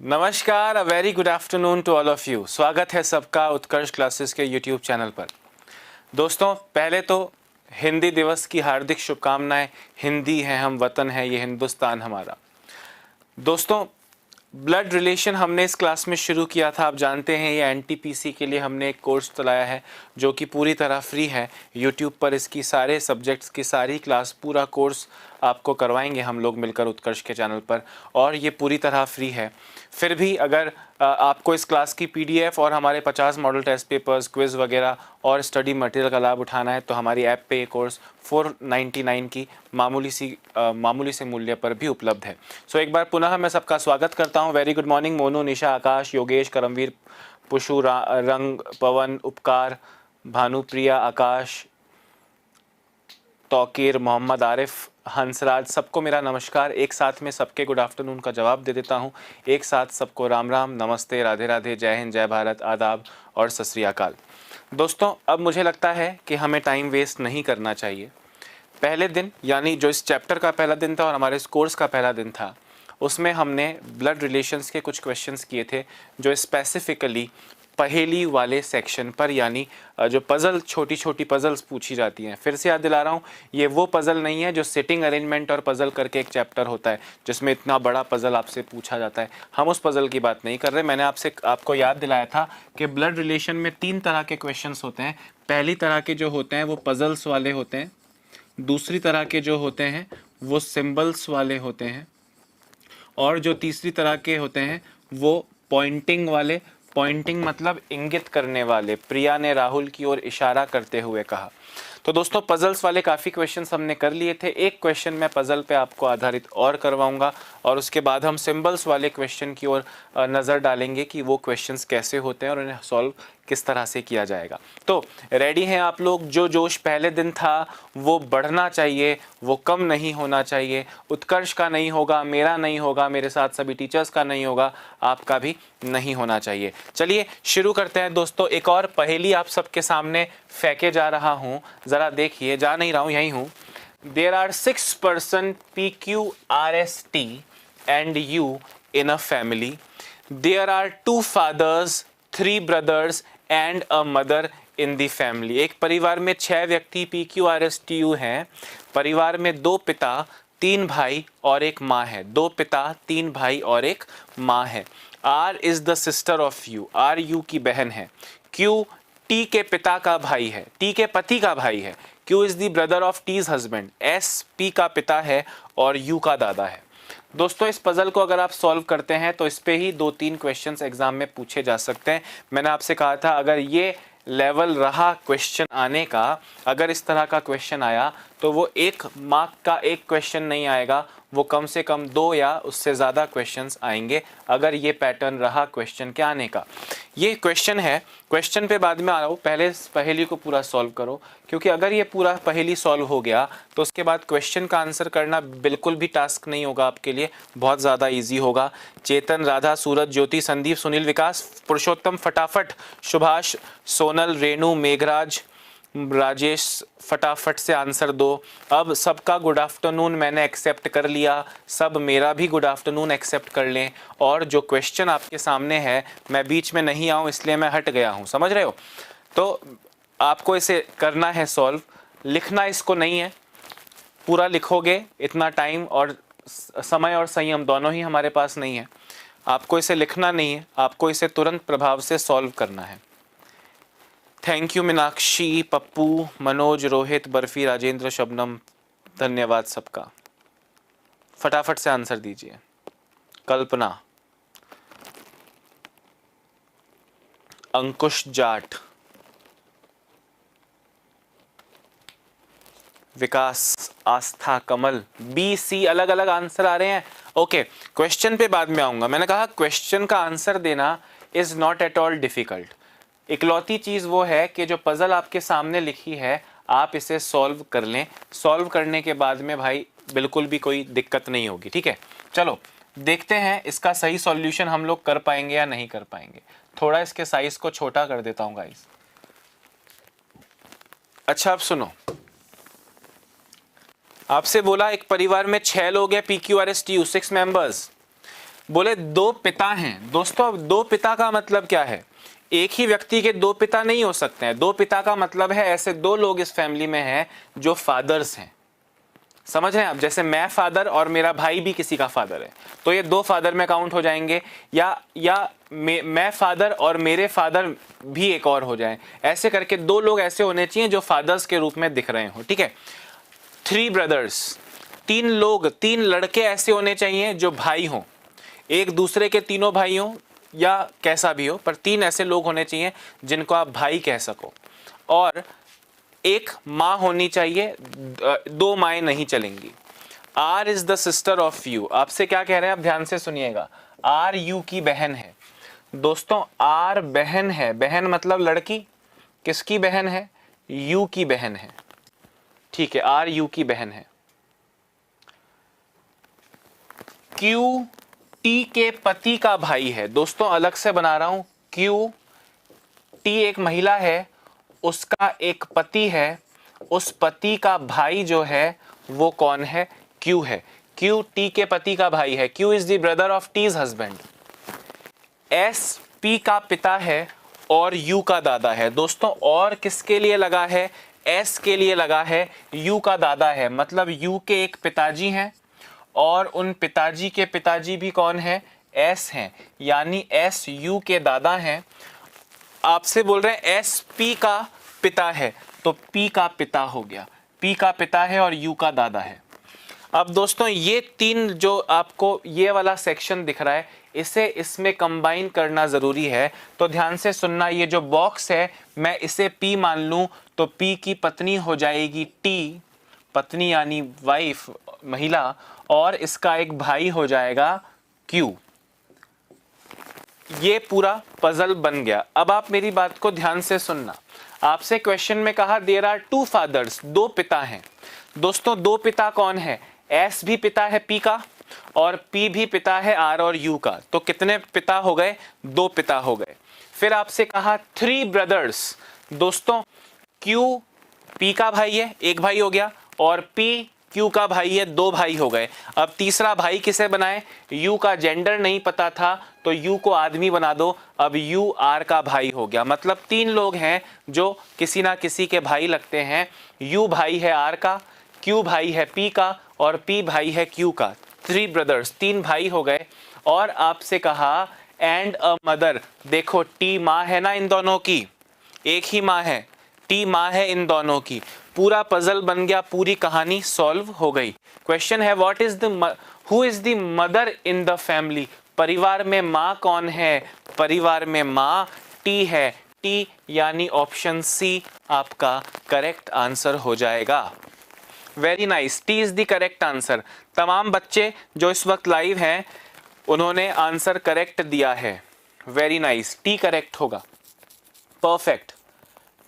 नमस्कार, a very good afternoon to all of you. स्वागत है सबका उत्कर्ष क्लासेस के यूट्यूब चैनल पर। दोस्तों, पहले तो हिंदी दिवस की हार्दिक शुभकामनाएं। हिंदी है हम, वतन है ये हिंदुस्तान हमारा। दोस्तों, ब्लड रिलेशन हमने इस क्लास में शुरू किया था। आप जानते हैं ये एनटीपीसी के लिए हमने एक कोर्स चलाया है जो कि पूरी तरह फ्री है। यूट्यूब पर इसकी सारे सब्जेक्ट्स की सारी क्लास, पूरा कोर्स आपको करवाएंगे हम लोग मिलकर उत्कर्ष के चैनल पर, और ये पूरी तरह फ्री है। फिर भी अगर आपको इस क्लास की पीडीएफ और हमारे 50 मॉडल टेस्ट पेपर्स, क्विज़ वगैरह और स्टडी मटेरियल का लाभ उठाना है तो हमारी ऐप पे ये कोर्स 499 की मामूली से मूल्य पर भी उपलब्ध है। सो एक बार पुनः मैं सबका स्वागत करता हूँ। वेरी गुड मॉर्निंग मोनू, निशा, आकाश, योगेश, करमवीर, पुशु, रंग, पवन, उपकार, भानुप्रिया, आकाश, तौकीर, मोहम्मद आरिफ, हंसराज, सबको मेरा नमस्कार। एक साथ में सबके गुड आफ्टरनून का जवाब दे देता हूँ। एक साथ सबको राम राम, नमस्ते, राधे राधे, जय हिंद, जय भारत, आदाब और सत श्री अकाल। दोस्तों, अब मुझे लगता है कि हमें टाइम वेस्ट नहीं करना चाहिए। पहले दिन, यानी जो इस चैप्टर का पहला दिन था और हमारे इस कोर्स का पहला दिन था, उसमें हमने ब्लड रिलेशंस के कुछ क्वेश्चंस किए थे जो स्पेसिफिकली पहेली वाले सेक्शन पर, यानी जो पज़ल, छोटी छोटी पज़ल्स पूछी जाती हैं। फिर से याद दिला रहा हूँ, ये वो पज़ल नहीं है जो सिटिंग अरेंजमेंट और पज़ल करके एक चैप्टर होता है जिसमें इतना बड़ा पज़ल आपसे पूछा जाता है। हम उस पज़ल की बात नहीं कर रहे। मैंने आपको याद दिलाया था कि ब्लड रिलेशन में 3 तरह के क्वेश्चंस होते हैं। पहली तरह के जो होते हैं वो पज़ल्स वाले होते हैं, दूसरी तरह के जो होते हैं वो सिंबल्स वाले होते हैं, और जो तीसरी तरह के होते हैं वो पॉइंटिंग वाले। पॉइंटिंग मतलब इंगित करने वाले। प्रिया ने राहुल की ओर इशारा करते हुए कहा। तो दोस्तों, पजल्स वाले काफ़ी क्वेश्चंस हमने कर लिए थे। एक क्वेश्चन मैं पजल पे आपको आधारित और करवाऊंगा और उसके बाद हम सिंबल्स वाले क्वेश्चन की ओर नज़र डालेंगे कि वो क्वेश्चंस कैसे होते हैं और उन्हें सॉल्व किस तरह से किया जाएगा। तो रेडी हैं आप लोग? जो जोश पहले दिन था वो बढ़ना चाहिए, वो कम नहीं होना चाहिए। उत्कर्ष का नहीं होगा, मेरा नहीं होगा, मेरे साथ सभी टीचर्स का नहीं होगा, आपका भी नहीं होना चाहिए। चलिए शुरू करते हैं दोस्तों। एक और पहेली आप सबके सामने फेंके जा रहा हूँ, ज़रा देखिए। जा नहीं रहा हूँ, यहीं हूँ। There are 6 person PQRST and you in a family. There are 2 fathers, 3 brothers and a mother in the family. एक परिवार में 6 व्यक्ति PQRSTU हैं। परिवार में 2 पिता, 3 भाई और एक माँ है। 2 पिता, 3 भाई और एक माँ है। R is the sister of U. R U की बहन है। Q T के पिता का भाई है, T के पति का भाई है। Q is the brother of T's husband. S P का पिता है और U का दादा है। दोस्तों, इस पजल को अगर आप सॉल्व करते हैं तो इस पे ही 2-3 क्वेश्चंस एग्जाम में पूछे जा सकते हैं। मैंने आपसे कहा था अगर ये लेवल रहा क्वेश्चन आने का, अगर इस तरह का क्वेश्चन आया तो वो 1 मार्क का एक क्वेश्चन नहीं आएगा, वो कम से कम 2 या उससे ज़्यादा क्वेश्चंस आएंगे अगर ये पैटर्न रहा क्वेश्चन के आने का। ये क्वेश्चन है, क्वेश्चन पे बाद में आ रहा हूँ, पहले इस पहेली को पूरा सॉल्व करो, क्योंकि अगर ये पूरा पहेली सॉल्व हो गया तो उसके बाद क्वेश्चन का आंसर करना बिल्कुल भी टास्क नहीं होगा आपके लिए, बहुत ज़्यादा ईजी होगा। चेतन, राधा, सूरज, ज्योति, संदीप, सुनील, विकास, पुरुषोत्तम, फटाफट, सुभाष, सोनल, रेणु, मेघराज, राजेश, फटाफट से आंसर दो। अब सबका गुड आफ्टरनून मैंने एक्सेप्ट कर लिया, सब मेरा भी गुड आफ्टरनून एक्सेप्ट कर लें। और जो क्वेश्चन आपके सामने है, मैं बीच में नहीं आऊँ इसलिए मैं हट गया हूँ, समझ रहे हो? तो आपको इसे करना है सॉल्व। लिखना इसको नहीं है, पूरा लिखोगे इतना टाइम और समय और संयम दोनों ही हमारे पास नहीं है। आपको इसे लिखना नहीं है, आपको इसे तुरंत प्रभाव से सॉल्व करना है। थैंक यू मीनाक्षी, पप्पू, मनोज, रोहित, बर्फी, राजेंद्र, शबनम, धन्यवाद सबका। फटाफट से आंसर दीजिए। कल्पना, अंकुश जाट, विकास, आस्था, कमल, बी, सी, अलग अलग आंसर आ रहे हैं। ओके, क्वेश्चन पे बाद में आऊंगा। मैंने कहा क्वेश्चन का आंसर देना is not at all difficult. इकलौती चीज़ वो है कि जो पज़ल आपके सामने लिखी है आप इसे सॉल्व कर लें। सॉल्व करने के बाद में भाई बिल्कुल भी कोई दिक्कत नहीं होगी, ठीक है? चलो देखते हैं इसका सही सॉल्यूशन हम लोग कर पाएंगे या नहीं कर पाएंगे। थोड़ा इसके साइज को छोटा कर देता हूँ गाइस। अच्छा, अब सुनो, आपसे बोला एक परिवार में 6 लोग हैं, PQRSTU 6 मेंबर्स। बोले दो पिता हैं। दोस्तों अब दो पिता का मतलब क्या है? एक ही व्यक्ति के दो पिता नहीं हो सकते हैं। दो पिता का मतलब है ऐसे दो लोग इस फैमिली में हैं जो फादर्स हैं। समझ रहे हैं आप? जैसे मैं फादर और मेरा भाई भी किसी का फादर है, तो ये दो फादर में काउंट हो जाएंगे। या मैं फादर और मेरे फादर भी एक और हो जाएं। ऐसे करके दो लोग ऐसे होने चाहिए जो फादर्स के रूप में दिख रहे हो, ठीक है। 3 ब्रदर्स, 3 लोग, 3 लड़के ऐसे होने चाहिए जो भाई हों, एक दूसरे के तीनों भाई हों या कैसा भी हो, पर 3 ऐसे लोग होने चाहिए जिनको आप भाई कह सको। और एक माँ होनी चाहिए, 2 माएँ नहीं चलेंगी। R is the sister of U. आपसे क्या कह रहे हैं आप ध्यान से सुनिएगा। आर यू की बहन है। दोस्तों आर बहन है, बहन मतलब लड़की। किसकी बहन है? यू की बहन है, ठीक है, आर यू की बहन है। क्यू टी के पति का भाई है। दोस्तों अलग से बना रहा हूं, क्यू टी एक महिला है, उसका एक पति है, उस पति का भाई जो है वो कौन है? क्यू है। क्यू टी के पति का भाई है। Q is the brother of T's husband. S P का पिता है और यू का दादा है। दोस्तों और किसके लिए लगा है? एस के लिए लगा है, यू का दादा है। मतलब यू के एक पिताजी हैं और उन पिताजी के पिताजी भी कौन है? एस हैं, यानी एस यू के दादा हैं। आपसे बोल रहे हैं एस पी का पिता है, तो पी का पिता हो गया। पी का पिता है और यू का दादा है। अब दोस्तों ये 3 जो आपको ये वाला सेक्शन दिख रहा है, इसे इसमें कंबाइन करना ज़रूरी है। तो ध्यान से सुनना, ये जो बॉक्स है मैं इसे पी मान लूँ तो पी की पत्नी हो जाएगी टी, पत्नी यानी वाइफ, महिला, और इसका एक भाई हो जाएगा क्यू। ये पूरा पजल बन गया। अब आप मेरी बात को ध्यान से सुनना। आपसे क्वेश्चन में कहा देयर आर 2 फादर्स, 2 पिता हैं। दोस्तों 2 पिता कौन है? एस भी पिता है पी का और पी भी पिता है आर और यू का। तो कितने पिता हो गए? 2 पिता हो गए। फिर आपसे कहा 3 ब्रदर्स। दोस्तों क्यू पी का भाई है, एक भाई हो गया, और पी क्यू का भाई है, 2 भाई हो गए। अब तीसरा भाई किसे बनाए? यू का जेंडर नहीं पता था तो यू को आदमी बना दो। अब यू आर का भाई हो गया। मतलब 3 लोग हैं जो किसी ना किसी के भाई लगते हैं। यू भाई है आर का, क्यू भाई है पी का और पी भाई है क्यू का। 3 ब्रदर्स, 3 भाई हो गए। और आपसे कहा एंड अ मदर। देखो टी माँ है ना इन दोनों की, एक ही माँ है, टी माँ है इन दोनों की। पूरा पजल बन गया, पूरी कहानी सॉल्व हो गई। क्वेश्चन है what is the who is the mother in the family. परिवार में माँ कौन है? परिवार में माँ टी है। टी यानी ऑप्शन सी आपका करेक्ट आंसर हो जाएगा। Very nice, T is the correct answer. तमाम बच्चे जो इस वक्त लाइव हैं उन्होंने आंसर करेक्ट दिया है। वेरी नाइस, टी करेक्ट होगा। Perfect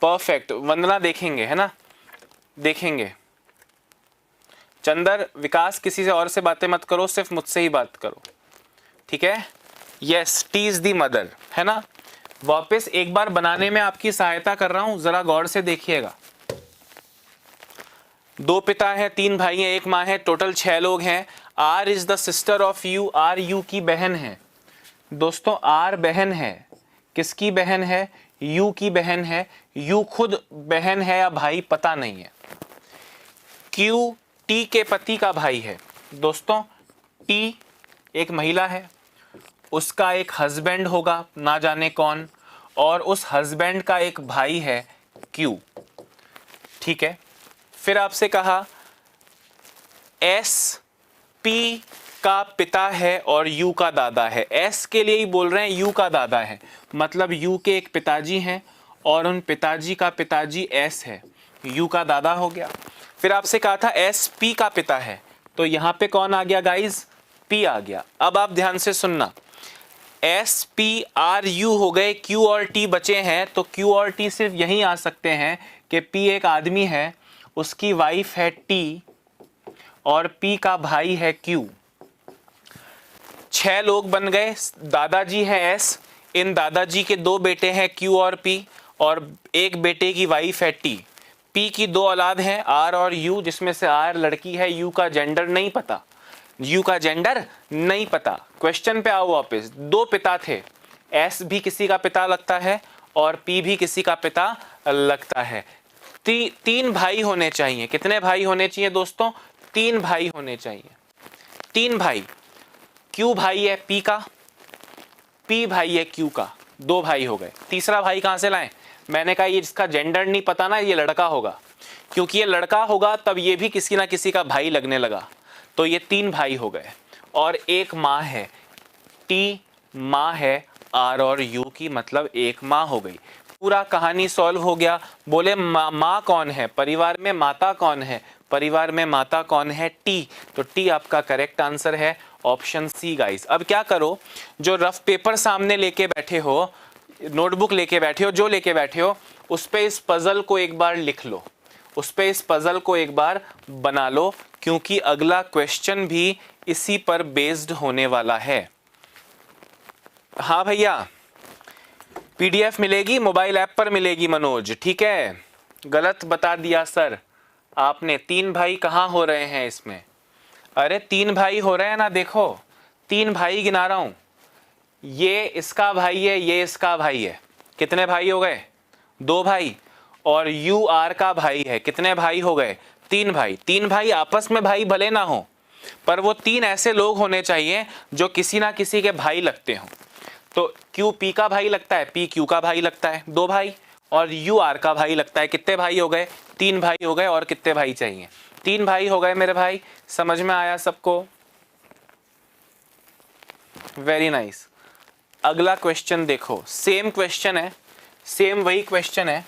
perfect. वंदना देखेंगे, है ना? देखेंगे। चंदर, विकास, किसी से और से बातें मत करो, सिर्फ मुझसे ही बात करो, ठीक है? Yes, T is the mother, है ना? वापस एक बार बनाने में आपकी सहायता कर रहा हूं, जरा गौर से देखिएगा। 2 पिता हैं, 3 भाई हैं, 1 माँ है, टोटल 6 लोग हैं। R is the sister of U. R U की बहन है। दोस्तों आर बहन है, किसकी बहन है? यू की बहन है। यू खुद बहन है या भाई पता नहीं है। क्यू टी के पति का भाई है। दोस्तों टी एक महिला है, उसका एक हस्बैंड होगा ना जाने कौन, और उस हस्बैंड का एक भाई है क्यू, ठीक है? फिर आपसे कहा एस पी का पिता है और यू का दादा है। एस के लिए ही बोल रहे हैं, यू का दादा है, मतलब यू के एक पिताजी हैं और उन पिताजी का पिताजी एस है, यू का दादा हो गया। फिर आपसे कहा था एस पी का पिता है, तो यहां पे कौन आ गया गाइज? पी आ गया। अब आप ध्यान से सुनना, एस पी आर यू हो गए, क्यू और टी बचे हैं, तो क्यू और टी सिर्फ यहीं आ सकते हैं कि पी एक आदमी है, उसकी वाइफ है टी और पी का भाई है क्यू। 6 लोग बन गए। दादाजी है एस, इन दादाजी के 2 बेटे हैं क्यू और पी, और एक बेटे की वाइफ है टी। पी की 2 औलाद हैं आर और यू, जिसमें से आर लड़की है, यू का जेंडर नहीं पता। यू का जेंडर नहीं पता। क्वेश्चन पे आओ वापस। दो पिता थे, एस भी किसी का पिता लगता है और पी भी किसी का पिता लगता है। तीन भाई होने चाहिए। कितने भाई होने चाहिए दोस्तों? तीन भाई होने चाहिए। तीन भाई। क्यू भाई है पी का, पी भाई है क्यू का, दो भाई हो गए। तीसरा भाई कहां से लाएं? मैंने कहा ये इसका जेंडर नहीं पता ना, ये लड़का होगा, क्योंकि ये लड़का होगा तब ये भी किसी ना किसी का भाई लगने लगा। तो ये तीन भाई हो गए और एक माँ है, टी माँ है आर और यू की, मतलब एक माँ हो गई। पूरा कहानी सॉल्व हो गया। बोले माँ कौन है? परिवार में माता कौन है? परिवार में माता कौन है? टी। तो टी आपका करेक्ट आंसर है, ऑप्शन सी गाइस। अब क्या करो, जो रफ पेपर सामने लेके बैठे हो, नोटबुक लेके बैठे हो, जो लेके बैठे हो, उस पे इस पजल को एक बार लिख लो, उस पे इस पजल को एक बार बना लो, क्योंकि अगला क्वेश्चन भी इसी पर बेस्ड होने वाला है। हाँ भैया, पीडीएफ मिलेगी, मोबाइल ऐप पर मिलेगी मनोज, ठीक है। गलत बता दिया सर आपने। तीन भाई कहाँ हो रहे हैं इसमें? अरे तीन भाई हो रहे हैं ना, देखो तीन भाई गिना रहा हूं। ये इसका भाई है, ये इसका भाई है। कितने भाई हो गए? दो भाई। और यू आर का भाई है। कितने भाई हो गए? तीन भाई। तीन भाई आपस में भाई भले ना हो, पर वो तीन ऐसे लोग होने चाहिए जो किसी ना किसी के भाई लगते हो। तो क्यू पी का भाई लगता है, पी क्यू का भाई लगता है, दो भाई। और यू आर का भाई लगता है। कितने भाई हो गए? तीन भाई हो गए। और कितने भाई चाहिए? तीन भाई हो गए मेरे भाई। समझ में आया सबको? Very nice. अगला क्वेश्चन देखो, सेम क्वेश्चन है, सेम वही क्वेश्चन है।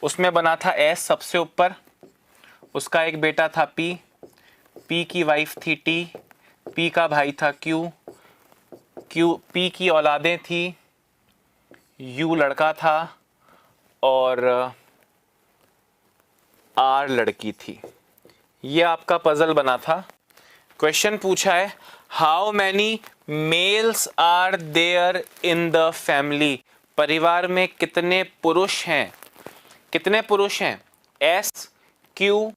उसमें बना था एस सबसे ऊपर, उसका एक बेटा था पी, पी की वाइफ थी टी, पी का भाई था क्यू, क्यू पी की औलादें थी, यू लड़का था और आर लड़की थी। ये आपका पजल बना था। क्वेश्चन पूछा है how many males are there in the family? परिवार में कितने पुरुष हैं? कितने पुरुष हैं? एस, क्यू,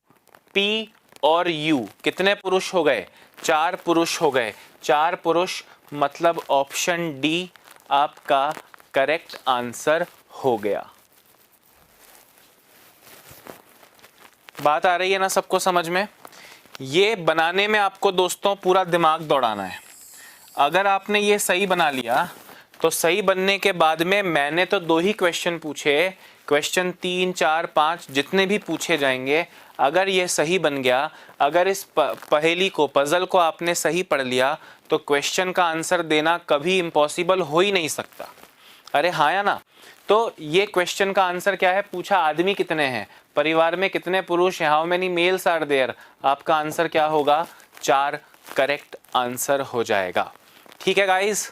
पी और यू। कितने पुरुष हो गए? चार पुरुष हो गए। चार पुरुष, मतलब ऑप्शन डी आपका करेक्ट आंसर हो गया। बात आ रही है ना सबको समझ में? ये बनाने में आपको दोस्तों पूरा दिमाग दौड़ाना है। अगर आपने ये सही बना लिया तो सही बनने के बाद में मैंने तो दो ही क्वेश्चन पूछे, क्वेश्चन 3, 4, 5 जितने भी पूछे जाएंगे, अगर ये सही बन गया, अगर इस पहेली को, पजल को आपने सही पढ़ लिया, तो क्वेश्चन का आंसर देना कभी इम्पॉसिबल हो ही नहीं सकता। अरे हाँ या ना? तो ये क्वेश्चन का आंसर क्या है? पूछा आदमी कितने हैं, परिवार में कितने पुरुष हैं, how many males are there. आपका आंसर क्या होगा? 4 करेक्ट आंसर हो जाएगा। ठीक है गाइस।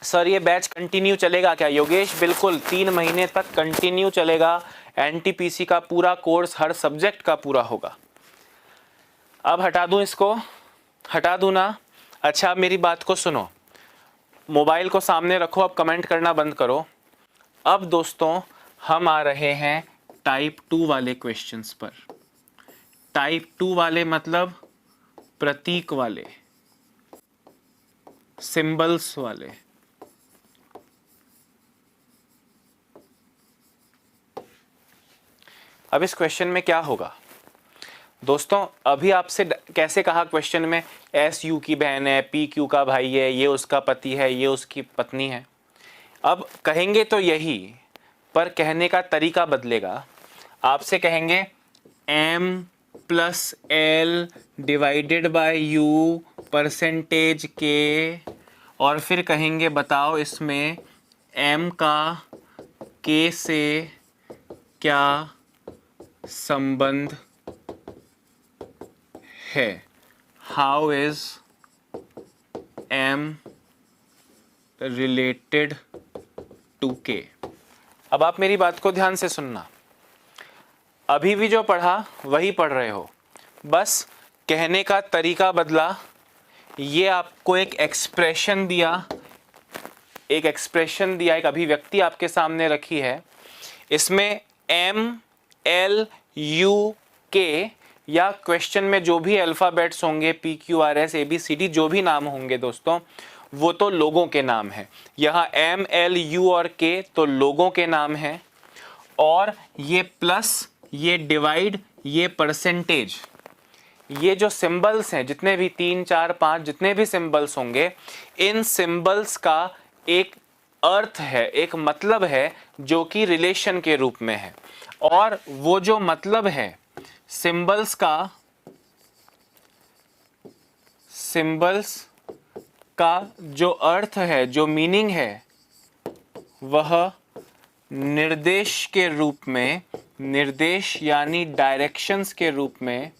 सर ये बैच कंटिन्यू चलेगा क्या? योगेश बिल्कुल 3 महीने तक कंटिन्यू चलेगा। एनटीपीसी का पूरा कोर्स हर सब्जेक्ट का पूरा होगा। अब हटा दूं इसको? हटा दूं ना? अच्छा, अब मेरी बात को सुनो, मोबाइल को सामने रखो, अब कमेंट करना बंद करो। अब दोस्तों हम आ रहे हैं टाइप 2 वाले क्वेश्चंस पर। टाइप 2 वाले मतलब प्रतीक वाले, सिंबल्स वाले। अब इस क्वेश्चन में क्या होगा दोस्तों? अभी आपसे कैसे कहा क्वेश्चन में, एस यू की बहन है, पी क्यू का भाई है, ये उसका पति है, ये उसकी पत्नी है। अब कहेंगे तो यही, पर कहने का तरीका बदलेगा। आपसे कहेंगे m plus L divided by you percentage के, और फिर कहेंगे बताओ इसमें m का k से क्या संबंध है। How is m related to k। अब आप मेरी बात को ध्यान से सुनना। अभी भी जो पढ़ा वही पढ़ रहे हो, बस कहने का तरीका बदला। ये आपको एक एक्सप्रेशन दिया, एक एक्सप्रेशन दिया, एक अभिव्यक्ति आपके सामने रखी है। इसमें m l u k या क्वेश्चन में जो भी अल्फ़ाबेट्स होंगे PQRS ABCD जो भी नाम होंगे दोस्तों, वो तो लोगों के नाम हैं। यहाँ M L U और K तो लोगों के नाम हैं, और ये प्लस, ये डिवाइड, ये परसेंटेज, ये जो सिंबल्स हैं जितने भी 3 4 5 जितने भी सिंबल्स होंगे, इन सिंबल्स का एक अर्थ है, एक मतलब है जो कि रिलेशन के रूप में है। और वो जो मतलब है सिंबल्स का जो अर्थ है, जो मीनिंग है, वह निर्देश के रूप में, निर्देश यानी डायरेक्शंस के रूप में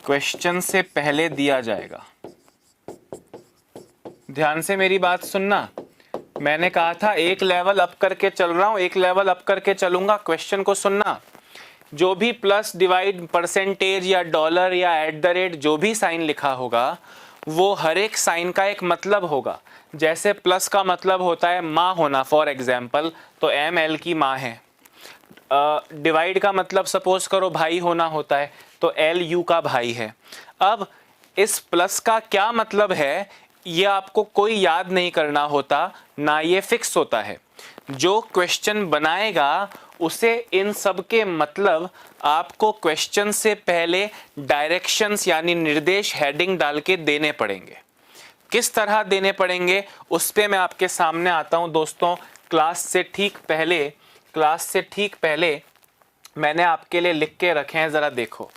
क्वेश्चन से पहले दिया जाएगा। ध्यान से मेरी बात सुनना, मैंने कहा था एक लेवल अप करके चल रहा हूं, एक लेवल अप करके चलूंगा। क्वेश्चन को सुनना, जो भी प्लस, डिवाइड, परसेंटेज या डॉलर या एट द रेट जो भी साइन लिखा होगा, वो हर एक साइन का एक मतलब होगा। जैसे प्लस का मतलब होता है माँ होना, फॉर एग्जाम्पल, तो ML की माँ है। डिवाइड का मतलब सपोज करो भाई होना होता है, तो LU का भाई है। अब इस प्लस का क्या मतलब है, ये आपको कोई याद नहीं करना होता, ना ये फिक्स होता है। जो क्वेश्चन बनाएगा उसे इन सब के मतलब आपको क्वेश्चन से पहले डायरेक्शंस यानी निर्देश हेडिंग डाल के देने पड़ेंगे। किस तरह देने पड़ेंगे उस पे मैं आपके सामने आता हूं दोस्तों। क्लास से ठीक पहले मैंने आपके लिए लिख के रखे हैं, जरा देखो।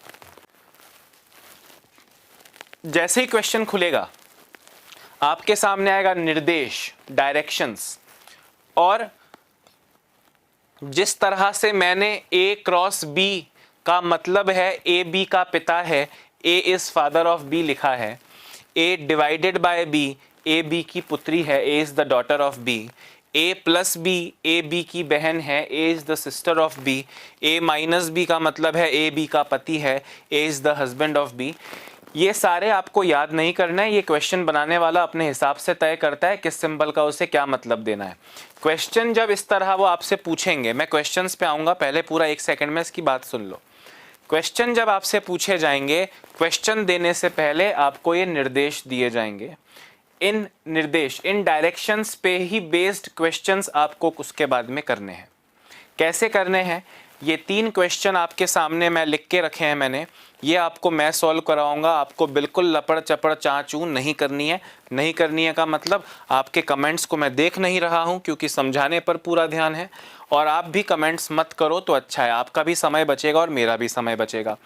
जैसे ही क्वेश्चन खुलेगा आपके सामने आएगा निर्देश, डायरेक्शंस, और जिस तरह से मैंने A क्रॉस B का मतलब है A B का पिता है, A is father of B लिखा है। A divided by B, A B की पुत्री है, A is the daughter of B। A plus B, A B की बहन है, A is the sister of B। A minus B का मतलब है A B का पति है, A is the husband of B। ये सारे आपको याद नहीं करना है, ये क्वेश्चन बनाने वाला अपने हिसाब से तय करता है किस सिंबल का उसे क्या मतलब देना है। क्वेश्चन जब इस तरह वो आपसे पूछेंगे, मैं क्वेश्चंस पे आऊँगा, पहले पूरा 1 सेकंड में इसकी बात सुन लो। क्वेश्चन जब आपसे पूछे जाएंगे, क्वेश्चन देने से पहले आपको ये निर्देश दिए जाएंगे। इन निर्देश, इन डायरेक्शंस पे ही बेस्ड क्वेश्चंस आपको उसके बाद में करने हैं। कैसे करने हैं, ये 3 क्वेश्चन आपके सामने मैं लिख के रखे हैं मैंने, ये आपको मैं सॉल्व कराऊंगा। आपको बिल्कुल लपड़ चपड़ चाँचू नहीं करनी है। नहीं करनी है का मतलब आपके कमेंट्स को मैं देख नहीं रहा हूं, क्योंकि समझाने पर पूरा ध्यान है। और आप भी कमेंट्स मत करो तो अच्छा है, आपका भी समय बचेगा और मेरा भी समय बचेगा।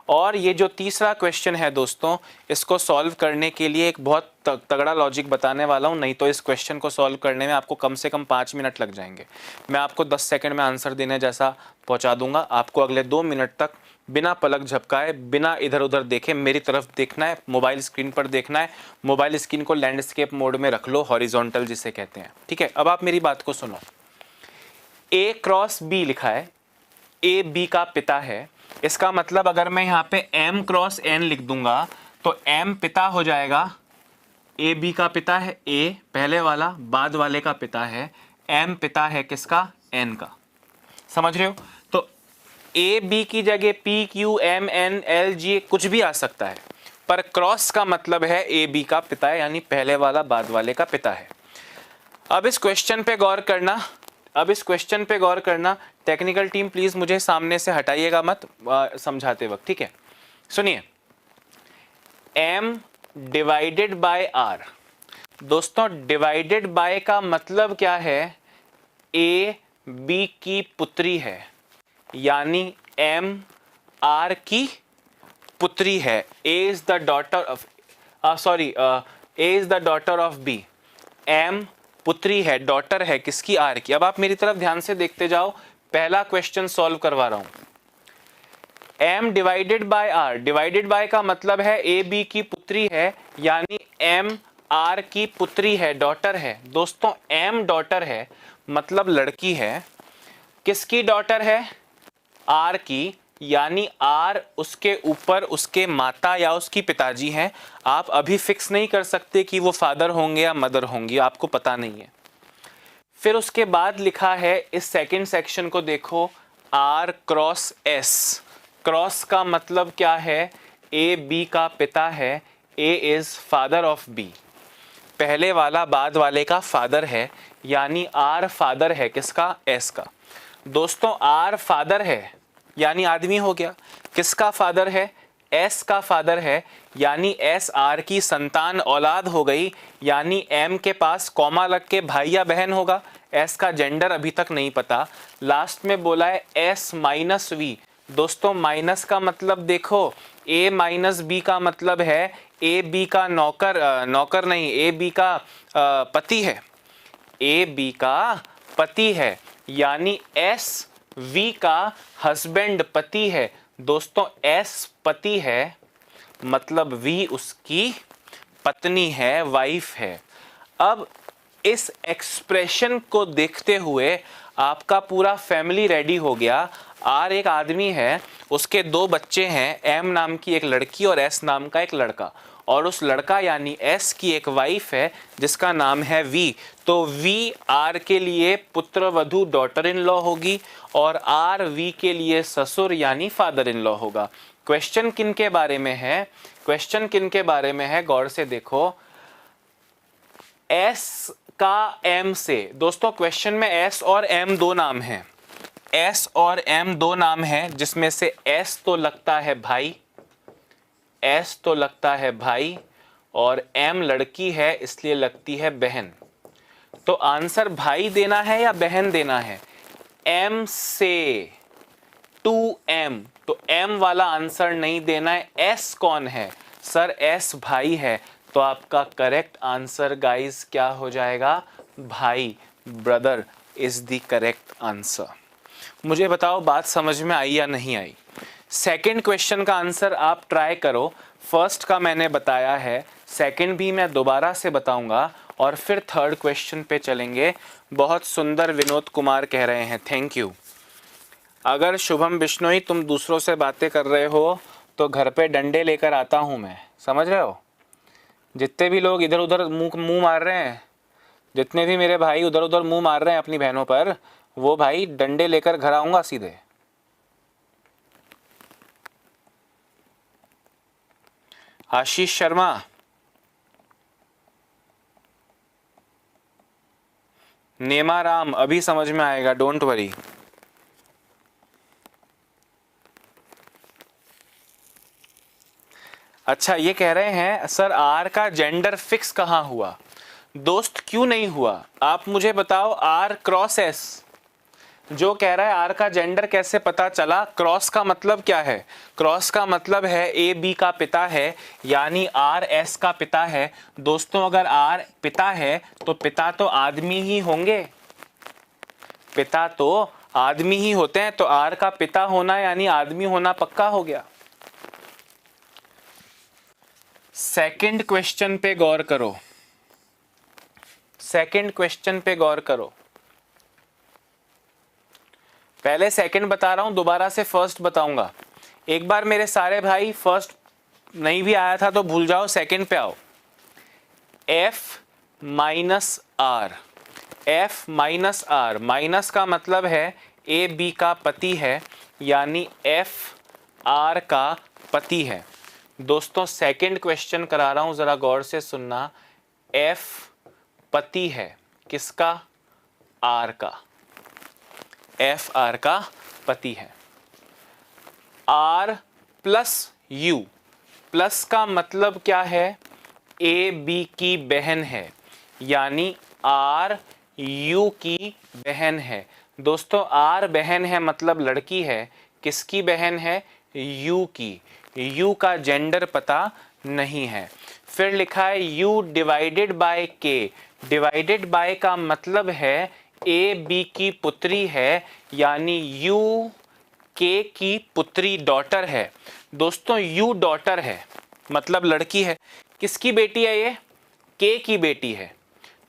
और ये जो तीसरा क्वेश्चन है दोस्तों, इसको सॉल्व करने के लिए एक बहुत तगड़ा लॉजिक बताने वाला हूँ, नहीं तो इस क्वेश्चन को सॉल्व करने में आपको कम से कम 5 मिनट लग जाएंगे। मैं आपको 10 सेकंड में आंसर देने जैसा पहुँचा दूंगा। आपको अगले 2 मिनट तक बिना पलक झपकाए, बिना इधर उधर देखे मेरी तरफ देखना है, मोबाइल स्क्रीन पर देखना है। मोबाइल स्क्रीन को लैंडस्केप मोड में रख लो, हॉरिजॉन्टल जिसे कहते हैं, ठीक है। अब आप मेरी बात को सुनो। A क्रॉस B लिखा है, A B का पिता है। इसका मतलब अगर मैं यहाँ पे M क्रॉस N लिख दूंगा तो M पिता हो जाएगा, A B का पिता है A पहले वाला, बाद वाले का पिता है, M पिता है किसका, N का। समझ रहे हो? तो A B की जगह P Q M N L G कुछ भी आ सकता है, पर क्रॉस का मतलब है A B का पिता है, यानी पहले वाला बाद वाले का पिता है। अब इस क्वेश्चन पे गौर करना। टेक्निकल टीम प्लीज मुझे सामने से हटाइएगा मत समझाते वक्त, ठीक है। सुनिए, M डिवाइडेड बाय R। दोस्तों डिवाइडेड बाय का मतलब क्या है, A B की पुत्री है, यानी M R की पुत्री है। A is the daughter of B। M पुत्री है, डॉटर है किसकी, आर की। अब आप मेरी तरफ ध्यान से देखते जाओ, पहला क्वेश्चन सॉल्व करवा रहा हूं। M divided by R, divided by का मतलब है A B की पुत्री है, यानी M R की पुत्री है, डॉटर है। दोस्तों M डॉटर है मतलब लड़की है, किसकी डॉटर है, R की, यानी आर उसके ऊपर उसके माता या उसकी पिताजी हैं। आप अभी फिक्स नहीं कर सकते कि वो फादर होंगे या मदर होंगी, आपको पता नहीं है। फिर उसके बाद लिखा है, इस सेकंड सेक्शन को देखो, आर क्रॉस एस। क्रॉस का मतलब क्या है? ए बी का पिता है, ए इज फादर ऑफ बी। पहले वाला बाद वाले का फादर है, यानी आर फादर है किसका? एस का। दोस्तों आर फादर है यानी आदमी हो गया। किसका फादर है? एस का फादर है, यानी एस आर की संतान औलाद हो गई, यानी एम के पास कॉमा लग के भाई या बहन होगा। एस का जेंडर अभी तक नहीं पता। लास्ट में बोला है एस माइनस वी। दोस्तों माइनस का मतलब देखो, ए माइनस बी का मतलब है ए बी का नौकर नहीं, ए बी का पति है, ए बी का पति है, यानी एस वी का हस्बैंड पति है। दोस्तों एस पति है, मतलब वी उसकी पत्नी है, वाइफ है। अब इस एक्सप्रेशन को देखते हुए आपका पूरा फैमिली रेडी हो गया। आर एक आदमी है, उसके दो बच्चे हैं, एम नाम की एक लड़की और एस नाम का एक लड़का, और उस लड़का यानी एस की एक वाइफ है जिसका नाम है वी। तो वी आर के लिए पुत्रवधू डॉटर इन लॉ होगी और आर वी के लिए ससुर यानी फादर इन लॉ होगा। क्वेश्चन किन के बारे में है? क्वेश्चन किन के बारे में है? गौर से देखो, एस का एम से। दोस्तों क्वेश्चन में एस और एम दो नाम हैं, एस और एम दो नाम हैं, जिसमें से एस तो लगता है भाई, एस तो लगता है भाई, और एम लड़की है इसलिए लगती है बहन। तो आंसर भाई देना है या बहन देना है? एम से टू एम, तो एम वाला आंसर नहीं देना है। एस कौन है? सर एस भाई है, तो आपका करेक्ट आंसर गाइस क्या हो जाएगा? भाई, brother is the correct answer. मुझे बताओ बात समझ में आई या नहीं आई? सेकंड क्वेश्चन का आंसर आप ट्राई करो। फर्स्ट का मैंने बताया है, सेकंड भी मैं दोबारा से बताऊंगा और फिर थर्ड क्वेश्चन पे चलेंगे। बहुत सुंदर विनोद कुमार कह रहे हैं, थैंक यू। अगर शुभम बिश्नोई तुम दूसरों से बातें कर रहे हो तो घर पे डंडे लेकर आता हूं मैं, समझ रहे हो? जितने भी लोग इधर उधर मुंह मार रहे हैं, जितने भी मेरे भाई उधर उधर मुंह मार रहे हैं अपनी बहनों पर, वो भाई डंडे लेकर घर आऊंगा सीधे। आशीष शर्मा, नेमा राम, अभी समझ में आएगा, डोंट वरी। अच्छा ये कह रहे हैं सर आर का जेंडर फिक्स कहाँ हुआ? दोस्त क्यों नहीं हुआ? आप मुझे बताओ। आर क्रॉस एस जो कह रहा है आर का जेंडर कैसे पता चला? क्रॉस का मतलब क्या है? क्रॉस का मतलब है ए बी का पिता है, यानी आर एस का पिता है। दोस्तों अगर आर पिता है तो पिता तो आदमी ही होंगे, पिता तो आदमी ही होते हैं, तो आर का पिता होना यानी आदमी होना पक्का हो गया। सेकंड क्वेश्चन पे गौर करो, सेकंड क्वेश्चन पे गौर करो। पहले सेकंड बता रहा हूं, दोबारा से फर्स्ट बताऊंगा। एक बार मेरे सारे भाई फर्स्ट नहीं भी आया था तो भूल जाओ, सेकंड पे आओ। F minus R, F minus R, minus का मतलब है ए बी का पति है, यानी F आर का पति है। दोस्तों सेकंड क्वेश्चन करा रहा हूं, जरा गौर से सुनना। F पति है किसका? आर का। F आर का पति है। R प्लस U, प्लस का मतलब क्या है? ए बी की बहन है, यानी R U की बहन है। दोस्तों R बहन है मतलब लड़की है, किसकी बहन है? U की। U का जेंडर पता नहीं है। फिर लिखा है U divided by K, divided by का मतलब है ए बी की पुत्री है, यानी U K की पुत्री डॉटर है। दोस्तों U डॉटर है मतलब लड़की है, किसकी बेटी है? ये K की बेटी है।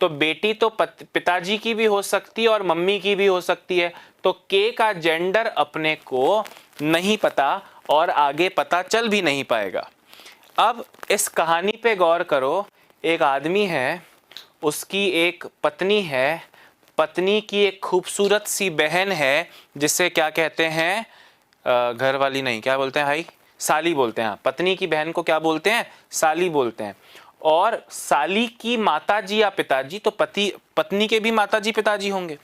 तो बेटी तो पिताजी की भी हो सकती है और मम्मी की भी हो सकती है, तो के का जेंडर अपने को नहीं पता और आगे पता चल भी नहीं पाएगा। अब इस कहानी पे गौर करो, एक आदमी है, उसकी एक पत्नी है, पत्नी की एक खूबसूरत सी बहन है जिसे क्या कहते हैं, घर वाली नहीं, क्या बोलते हैं भाई, साली बोलते हैं। पत्नी की बहन को क्या बोलते हैं, साली बोलते हैं। और साली की माताजी या पिताजी, तो पत्नी के भी माताजी पिताजी होंगे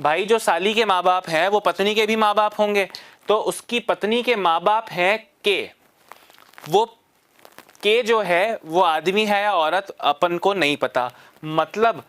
भाई। जो साली के माँ बाप हैं वो पत्नी के भी माँ बाप होंगे, तो उसकी पत्नी के माँ बाप हैं के। वो के जो है वो आदमी है या औरत अपन को नहीं पता, मतलब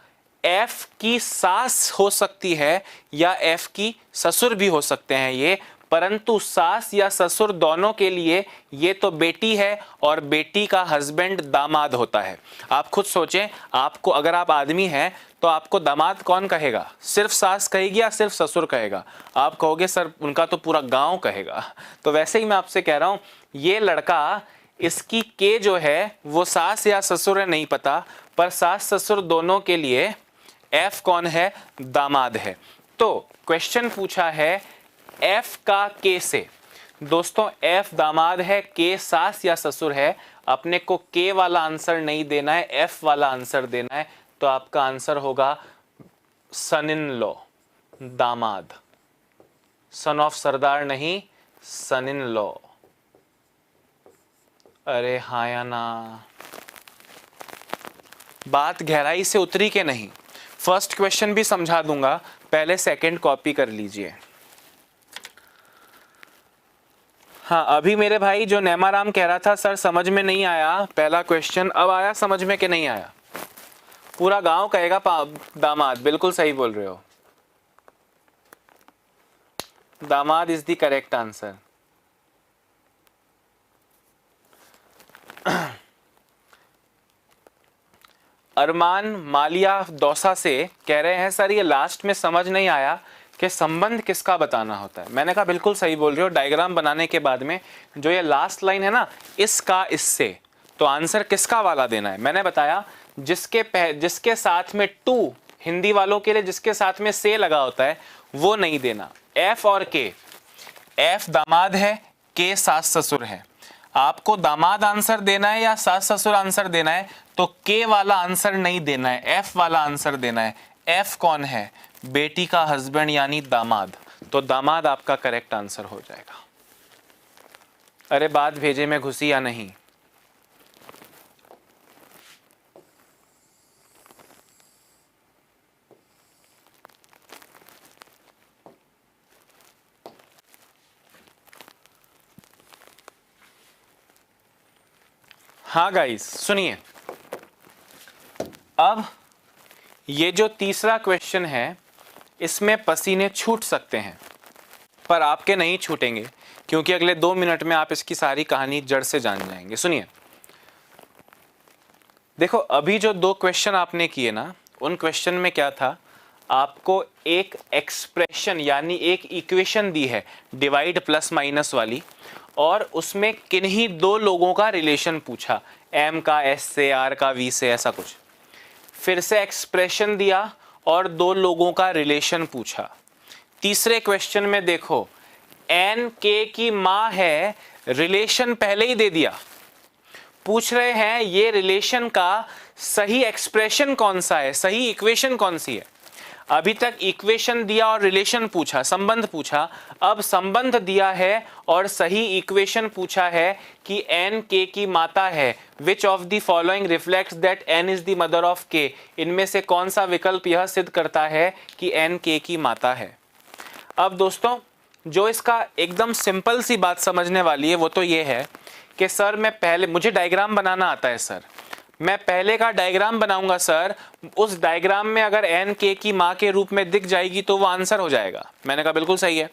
एफ की सास हो सकती है या एफ की ससुर भी हो सकते हैं ये, परंतु सास या ससुर दोनों के लिए ये तो बेटी है और बेटी का हस्बैंड दामाद होता है। आप खुद सोचें, आपको अगर आप आदमी हैं तो आपको दामाद कौन कहेगा, सिर्फ सास कहेगी या सिर्फ ससुर कहेगा? आप कहोगे सर उनका तो पूरा गांव कहेगा। तो वैसे ही मैं आपसे कह रहा हूं, ये लड़का, इसकी के जो है वो सास या ससुर है नहीं पता, पर सास ससुर दोनों के लिए एफ कौन है, दामाद है। तो क्वेश्चन पूछा है एफ का के से। दोस्तों एफ दामाद है, के सास या ससुर है, अपने को के वाला आंसर नहीं देना है, एफ वाला आंसर देना है। तो आपका आंसर होगा सन इन लॉ, दामाद। सन ऑफ सरदार नहीं, सन इन लॉ। अरे हाँ या ना, बात गहराई से उतरी के नहीं? फर्स्ट क्वेश्चन भी समझा दूंगा, पहले सेकंड कॉपी कर लीजिए। हाँ, अभी मेरे भाई जो नेमाराम कह रहा था सर समझ में नहीं आया पहला क्वेश्चन, अब आया समझ में कि नहीं आया? पूरा गांव कहेगा दामाद, बिल्कुल सही बोल रहे हो, दामाद इज द करेक्ट आंसर। अरमान मालिया दौसा से कह रहे हैं सर ये लास्ट में समझ नहीं आया कि संबंध किसका बताना होता है। मैंने कहा बिल्कुल सही बोल रहे हो, डायग्राम बनाने के बाद में जो ये लास्ट लाइन है ना, इसका इससे, तो आंसर किसका वाला देना है। मैंने बताया जिसके साथ में टू, हिंदी वालों के लिए जिसके साथ में से लगा होता है वो नहीं देना। एफ और के, एफ दामाद है, के सास ससुर है। आपको दामाद आंसर देना है या सास ससुर आंसर देना है, तो के वाला आंसर नहीं देना है, एफ वाला आंसर देना है। एफ कौन है, बेटी का हस्बैंड यानी दामाद, तो दामाद आपका करेक्ट आंसर हो जाएगा। अरे बात भेजे में घुसी या नहीं? हाँ गाइस सुनिए, अब ये जो तीसरा क्वेश्चन है इसमें पसीने छूट सकते हैं, पर आपके नहीं छूटेंगे क्योंकि अगले 2 मिनट में आप इसकी सारी कहानी जड़ से जान जाएंगे। सुनिए, देखो अभी जो 2 क्वेश्चन आपने किए ना, उन क्वेश्चन में क्या था, आपको एक एक्सप्रेशन यानी एक इक्वेशन दी है डिवाइड प्लस माइनस वाली, और उसमें किन्हीं 2 लोगों का रिलेशन पूछा, एम का एस से, आर का वी से, ऐसा कुछ। फिर से एक्सप्रेशन दिया और 2 लोगों का रिलेशन पूछा। तीसरे क्वेश्चन में देखो, एन के की मां है, रिलेशन पहले ही दे दिया, पूछ रहे हैं ये रिलेशन का सही एक्सप्रेशन कौन सा है, सही इक्वेशन कौन सी है। अभी तक इक्वेशन दिया और रिलेशन पूछा, संबंध पूछा, अब संबंध दिया है और सही इक्वेशन पूछा है कि एन के की माता है। Which of the following reflects that N is the mother of K, इनमें से कौन सा विकल्प यह सिद्ध करता है कि एन के की माता है। अब दोस्तों जो इसका एकदम सिंपल सी बात समझने वाली है वो तो ये है कि सर मैं पहले, मुझे डायग्राम बनाना आता है सर, मैं पहले का डायग्राम बनाऊंगा सर, उस डायग्राम में अगर एन के की माँ के रूप में दिख जाएगी तो वो आंसर हो जाएगा। मैंने कहा बिल्कुल सही है,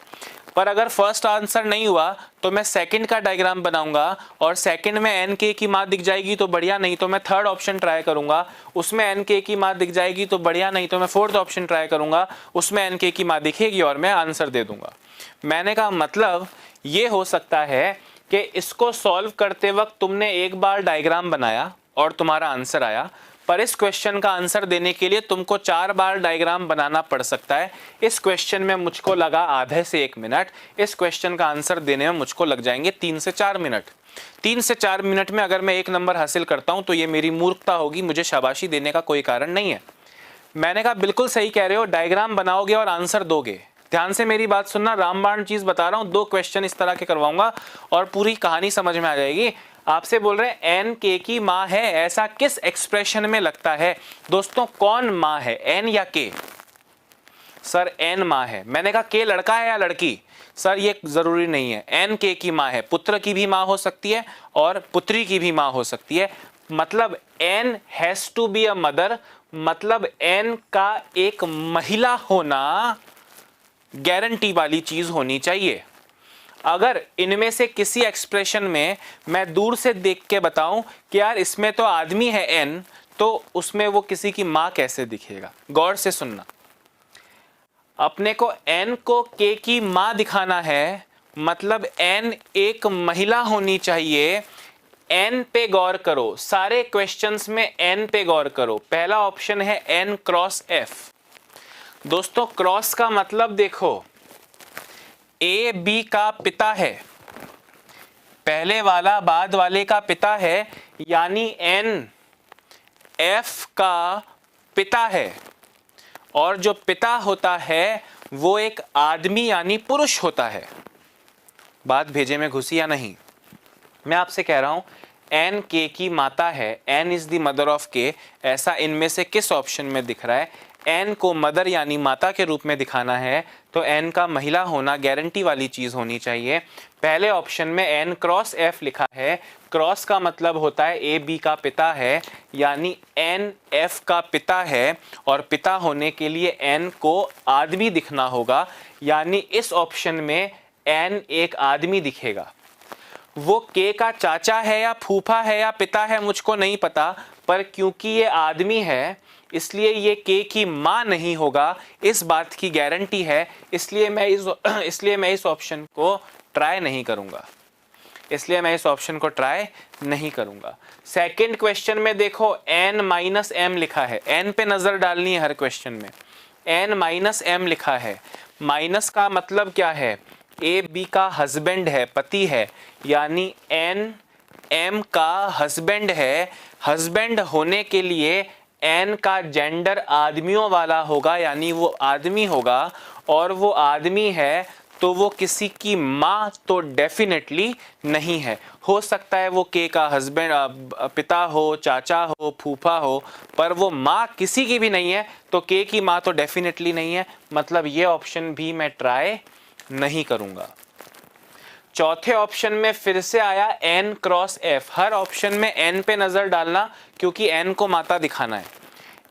पर अगर फर्स्ट आंसर नहीं हुआ तो मैं सेकंड का डायग्राम बनाऊंगा और सेकंड में एन के की माँ दिख जाएगी तो बढ़िया, नहीं तो मैं थर्ड ऑप्शन ट्राई करूंगा, उसमें एन के की माँ दिख जाएगी तो बढ़िया, नहीं तो मैं फोर्थ ऑप्शन ट्राई करूंगा, उसमें एन के की माँ दिखेगी और मैं आंसर दे दूंगा। मैंने कहा मतलब ये हो सकता है कि इसको सॉल्व करते वक्त तुमने एक बार डायग्राम बनाया और तुम्हारा आंसर आया, पर इस क्वेश्चन का आंसर देने के लिए तुमको 4 बार डायग्राम बनाना पड़ सकता है। इस क्वेश्चन में मुझको लगा आधे से 1 मिनट, इस क्वेश्चन का आंसर देने में मुझको लग जाएंगे 3 से 4 मिनट। 3 से 4 मिनट में अगर मैं 1 नंबर हासिल करता हूं तो ये मेरी मूर्खता होगी, मुझे शाबाशी देने का कोई कारण नहीं है। मैंने कहा बिल्कुल सही कह रहे हो, डायग्राम बनाओगे और आंसर दोगे। ध्यान से मेरी बात सुनना, रामबाण चीज बता रहा हूं, 2 क्वेश्चन इस तरह के करवाऊंगा और पूरी कहानी समझ में आ जाएगी। आपसे बोल रहे हैं एन के की माँ है, ऐसा किस एक्सप्रेशन में लगता है? दोस्तों कौन माँ है, एन या के? सर एन माँ है। मैंने कहा के लड़का है या लड़की? सर ये जरूरी नहीं है, एन के की माँ है, पुत्र की भी माँ हो सकती है और पुत्री की भी माँ हो सकती है। मतलब N has to be a mother, मतलब एन का एक महिला होना गारंटी वाली चीज होनी चाहिए। अगर इनमें से किसी एक्सप्रेशन में मैं दूर से देख के बताऊं कि यार इसमें तो आदमी है एन, तो उसमें वो किसी की मां कैसे दिखेगा? गौर से सुनना, अपने को एन को के की मां दिखाना है, मतलब एन एक महिला होनी चाहिए। एन पे गौर करो, सारे क्वेश्चंस में एन पे गौर करो। पहला ऑप्शन है एन क्रॉस एफ। दोस्तों क्रॉस का मतलब देखो, ए बी का पिता है, पहले वाला बाद वाले का पिता है, यानी एन एफ का पिता है, और जो पिता होता है वो एक आदमी यानी पुरुष होता है। बात भेजे में घुसी या नहीं? मैं आपसे कह रहा हूं एन के की माता है, N is the mother of K, ऐसा इनमें से किस ऑप्शन में दिख रहा है? एन को मदर यानी माता के रूप में दिखाना है तो एन का महिला होना गारंटी वाली चीज होनी चाहिए। पहले ऑप्शन में एन क्रॉस एफ लिखा है, क्रॉस का मतलब होता है ए बी का पिता है, यानी एन एफ का पिता है, और पिता होने के लिए एन को आदमी दिखना होगा, यानी इस ऑप्शन में एन एक आदमी दिखेगा। वो के का चाचा है या फूफा है या पिता है मुझको नहीं पता, पर क्योंकि ये आदमी है इसलिए ये के की मां नहीं होगा, इस बात की गारंटी है। इसलिए मैं इस ऑप्शन को ट्राई नहीं करूंगा। सेकंड क्वेश्चन में देखो n माइनस एम लिखा है, n पे नजर डालनी है हर क्वेश्चन में। n माइनस एम लिखा है, माइनस का मतलब क्या है? ए बी का हस्बैंड है, पति है, यानी एन एम का हस्बैंड है। हस्बैंड होने के लिए एन का जेंडर आदमियों वाला होगा, यानी वो आदमी होगा, और वो आदमी है तो वो किसी की माँ तो डेफिनेटली नहीं है। हो सकता है वो के का हस्बैंड पिता हो, चाचा हो, फूफा हो, पर वो माँ किसी की भी नहीं है, तो के की माँ तो डेफिनेटली नहीं है। मतलब ये ऑप्शन भी मैं ट्राई नहीं करूंगा। चौथे ऑप्शन में फिर से आया एन क्रॉस एफ। हर ऑप्शन में एन पे नजर डालना क्योंकि एन को माता दिखाना है।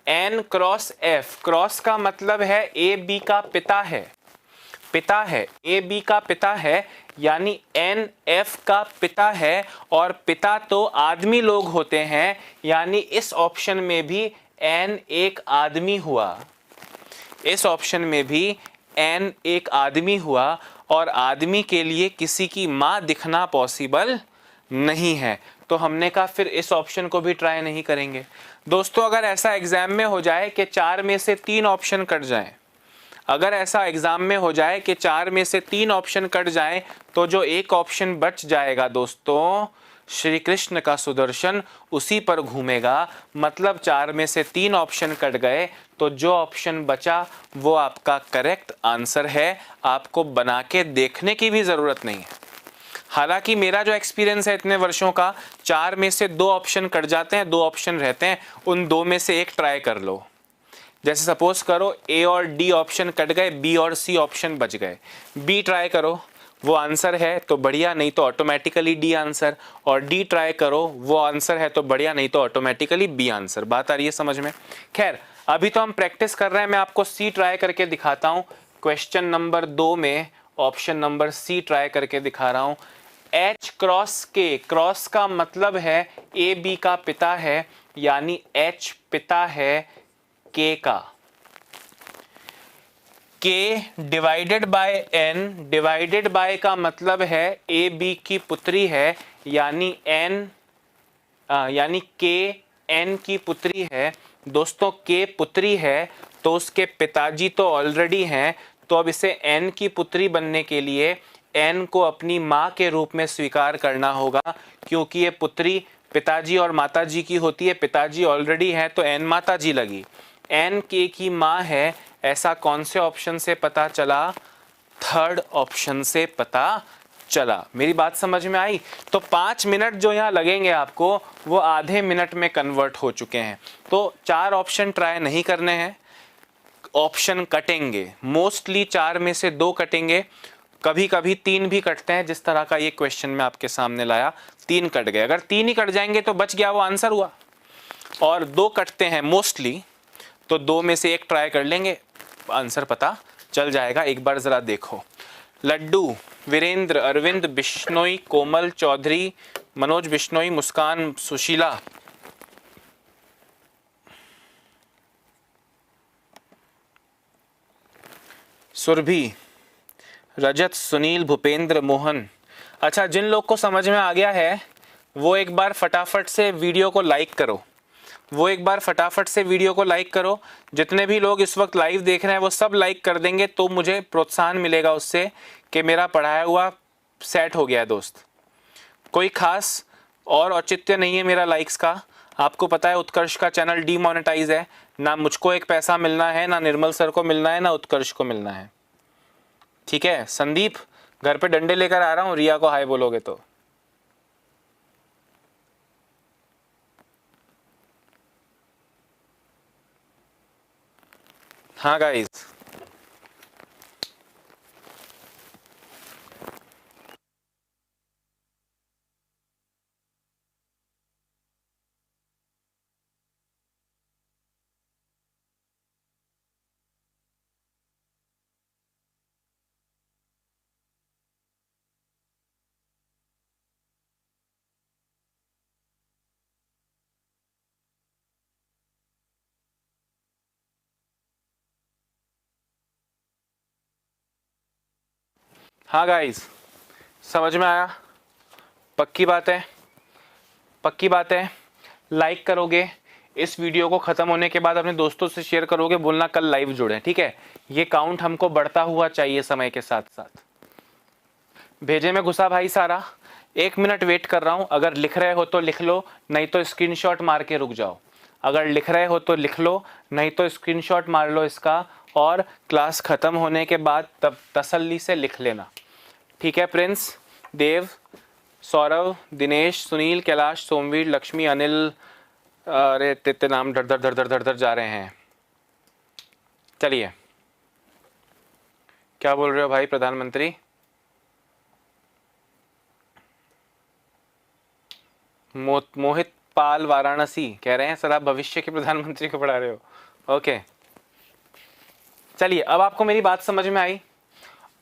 एन क्रॉस एफ, क्रॉस का मतलब है ए बी का पिता है, ए बी का पिता है, यानी एन एफ का पिता है, और पिता तो आदमी लोग होते हैं, यानी इस ऑप्शन में भी एन एक आदमी हुआ। इस ऑप्शन में भी एन एक आदमी हुआ, और आदमी के लिए किसी की मां दिखना पॉसिबल नहीं है, तो हमने कहा फिर इस ऑप्शन को भी ट्राई नहीं करेंगे। दोस्तों अगर ऐसा एग्जाम में हो जाए कि 4 में से 3 ऑप्शन कट जाएं, अगर ऐसा एग्जाम में हो जाए कि 4 में से 3 ऑप्शन कट जाएं, तो जो एक ऑप्शन बच जाएगा दोस्तों, श्री कृष्ण का सुदर्शन उसी पर घूमेगा। मतलब 4 में से 3 ऑप्शन कट गए, तो जो ऑप्शन बचा वो आपका करेक्ट आंसर है। आपको बना के देखने की भी जरूरत नहीं है। हालांकि मेरा जो एक्सपीरियंस है इतने वर्षों का, 4 में से 2 ऑप्शन कट जाते हैं, 2 ऑप्शन रहते हैं, उन 2 में से एक ट्राई कर लो। जैसे सपोज करो ए और डी ऑप्शन कट गए, बी और सी ऑप्शन बच गए, बी ट्राई करो, वो आंसर है तो बढ़िया, नहीं तो ऑटोमेटिकली डी आंसर, और डी ट्राई करो, वो आंसर है तो बढ़िया, नहीं तो ऑटोमेटिकली बी आंसर। बात आ रही है समझ में? खैर अभी तो हम प्रैक्टिस कर रहे हैं, मैं आपको सी ट्राई करके दिखाता हूँ। क्वेश्चन नंबर 2 में ऑप्शन नंबर सी ट्राई करके दिखा रहा हूँ। एच क्रॉस के, क्रॉस का मतलब है ए बी का पिता है, यानी एच पिता है के का। K divided by N, divided by का मतलब है ए बी की पुत्री है, यानी एन यानी के एन की पुत्री है दोस्तों, के पुत्री है तो उसके पिताजी तो ऑलरेडी हैं, तो अब इसे एन की पुत्री बनने के लिए एन को अपनी माँ के रूप में स्वीकार करना होगा, क्योंकि ये पुत्री पिताजी और माताजी की होती है, पिताजी ऑलरेडी है तो एन माताजी लगी, एन के की माँ है। ऐसा कौन से ऑप्शन से पता चला? थर्ड ऑप्शन से पता चला। मेरी बात समझ में आई? तो 5 मिनट जो यहाँ लगेंगे आपको वो आधे मिनट में कन्वर्ट हो चुके हैं। तो 4 ऑप्शन ट्राई नहीं करने हैं, ऑप्शन कटेंगे, मोस्टली 4 में से 2 कटेंगे, कभी कभी 3 भी कटते हैं, जिस तरह का ये क्वेश्चन मैं आपके सामने लाया 3 कट गए। अगर 3 ही कट जाएंगे तो बच गया, वो आंसर हुआ। और 2 कटते हैं मोस्टली, तो 2 में से 1 ट्राई कर लेंगे, आंसर पता चल जाएगा। एक बार जरा देखो, लड्डू, वीरेंद्र, अरविंद, बिश्नोई, कोमल, चौधरी, मनोज बिश्नोई, मुस्कान, सुशीला, सुरभि, रजत, सुनील, भूपेंद्र, मोहन। अच्छा, जिन लोग को समझ में आ गया है वो एक बार फटाफट से वीडियो को लाइक करो, वो एक बार फटाफट से वीडियो को लाइक करो। जितने भी लोग इस वक्त लाइव देख रहे हैं वो सब लाइक कर देंगे तो मुझे प्रोत्साहन मिलेगा उससे कि मेरा पढ़ाया हुआ सेट हो गया है। दोस्त, कोई खास और औचित्य नहीं है मेरा लाइक्स का। आपको पता है उत्कर्ष का चैनल डीमोनेटाइज है, ना मुझको एक पैसा मिलना है, ना निर्मल सर को मिलना है, ना उत्कर्ष को मिलना है। ठीक है संदीप, घर पे डंडे लेकर आ रहा हूँ, रिया को हाय बोलोगे तो। हाँ गाइस, हाँ गाइस, समझ में आया? पक्की बात है, पक्की बात है। लाइक करोगे, इस वीडियो को ख़त्म होने के बाद अपने दोस्तों से शेयर करोगे, बोलना कल लाइव जुड़े। ठीक है, ये काउंट हमको बढ़ता हुआ चाहिए समय के साथ साथ। भेजे में घुसा भाई सारा, 1 मिनट वेट कर रहा हूँ। अगर लिख रहे हो तो लिख लो, नहीं तो स्क्रीनशॉट मार के रुक जाओ। अगर लिख रहे हो तो लिख लो, नहीं तो स्क्रीनशॉट मार लो इसका, और क्लास ख़त्म होने के बाद तब तसल्ली से लिख लेना। ठीक है प्रिंस, देव, सौरव, दिनेश, सुनील, कैलाश, सोमवीर, लक्ष्मी, अनिल, अरे तेते नाम धर धर धर धर धर धर जा रहे हैं। चलिए, क्या बोल रहे हो भाई प्रधानमंत्री? मोहित पाल वाराणसी कह रहे हैं सर आप भविष्य के प्रधानमंत्री को पढ़ा रहे हो। ओके, चलिए, अब आपको मेरी बात समझ में आई?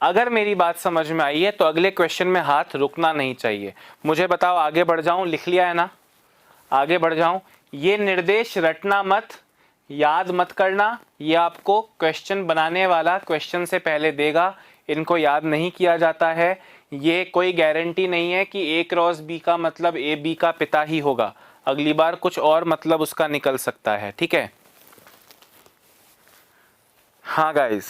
अगर मेरी बात समझ में आई है तो अगले क्वेश्चन में हाथ रुकना नहीं चाहिए। मुझे बताओ, आगे बढ़ जाऊं? लिख लिया है ना? आगे बढ़ जाऊं? ये निर्देश रटना मत, याद मत करना, ये आपको क्वेश्चन बनाने वाला क्वेश्चन से पहले देगा, इनको याद नहीं किया जाता है। ये कोई गारंटी नहीं है कि ए क्रॉस बी का मतलब ए बी का पिता ही होगा, अगली बार कुछ और मतलब उसका निकल सकता है। ठीक है, हाँ गाइस,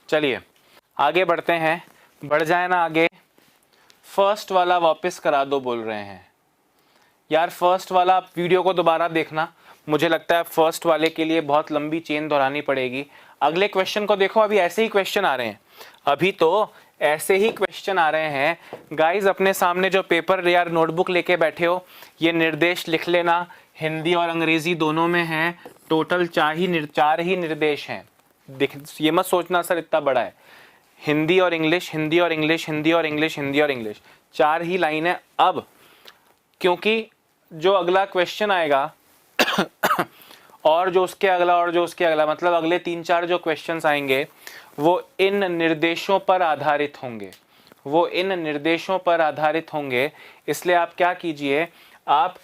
चलिए आगे बढ़ते हैं। बढ़ जाए ना आगे? फर्स्ट वाला वापस करा दो बोल रहे हैं यार। फर्स्ट वाला वीडियो को दोबारा देखना, मुझे लगता है फर्स्ट वाले के लिए बहुत लंबी चेन दोहरानी पड़ेगी। अगले क्वेश्चन को देखो, अभी ऐसे ही क्वेश्चन आ रहे हैं, अभी तो ऐसे ही क्वेश्चन आ रहे हैं गाइज। अपने सामने जो पेपर यार नोटबुक लेके बैठे हो, ये निर्देश लिख लेना, हिंदी और अंग्रेजी दोनों में है। टोटल 4 ही निर्देश हैं। ये मत सोचना सर इतना बड़ा है। हिंदी और इंग्लिश, हिंदी और इंग्लिश, हिंदी और इंग्लिश, हिंदी और इंग्लिश, 4 ही लाइन है। अब क्योंकि जो अगला क्वेश्चन आएगा और जो उसके अगला और जो उसके अगला, मतलब अगले 3-4 जो क्वेश्चंस आएंगे वो इन निर्देशों पर आधारित होंगे, वो इन निर्देशों पर आधारित होंगे। इसलिए आप क्या कीजिए, आप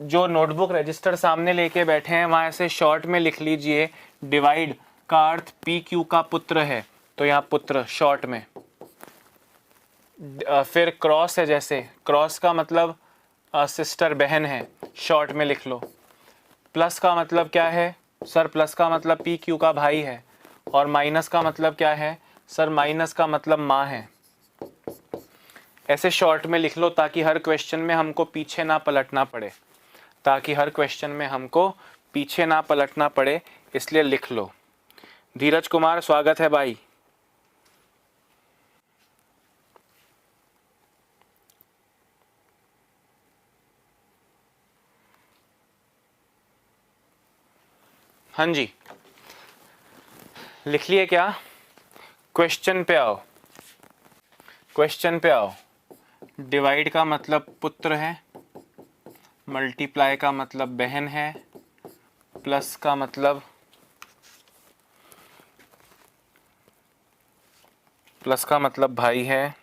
जो नोटबुक रजिस्टर सामने लेके बैठे हैं वहाँ ऐसे शॉर्ट में लिख लीजिए, डिवाइड का अर्थ पी क्यू का पुत्र है, तो यहाँ पुत्र शॉर्ट में फिर क्रॉस है, जैसे क्रॉस का मतलब सिस्टर बहन है, शॉर्ट में लिख लो। प्लस का मतलब क्या है सर? प्लस का मतलब पी क्यू का भाई है। और माइनस का मतलब क्या है सर? माइनस का मतलब माँ है। ऐसे शॉर्ट में लिख लो ताकि हर क्वेश्चन में हमको पीछे ना पलटना पड़े, ताकि हर क्वेश्चन में हमको पीछे ना पलटना पड़े, इसलिए लिख लो। धीरज कुमार स्वागत है भाई। हाँ जी, लिख लिए क्या? क्वेश्चन पे आओ, क्वेश्चन पे आओ। डिवाइड का मतलब पुत्र है, मल्टीप्लाई का मतलब बहन है, प्लस का मतलब भाई है,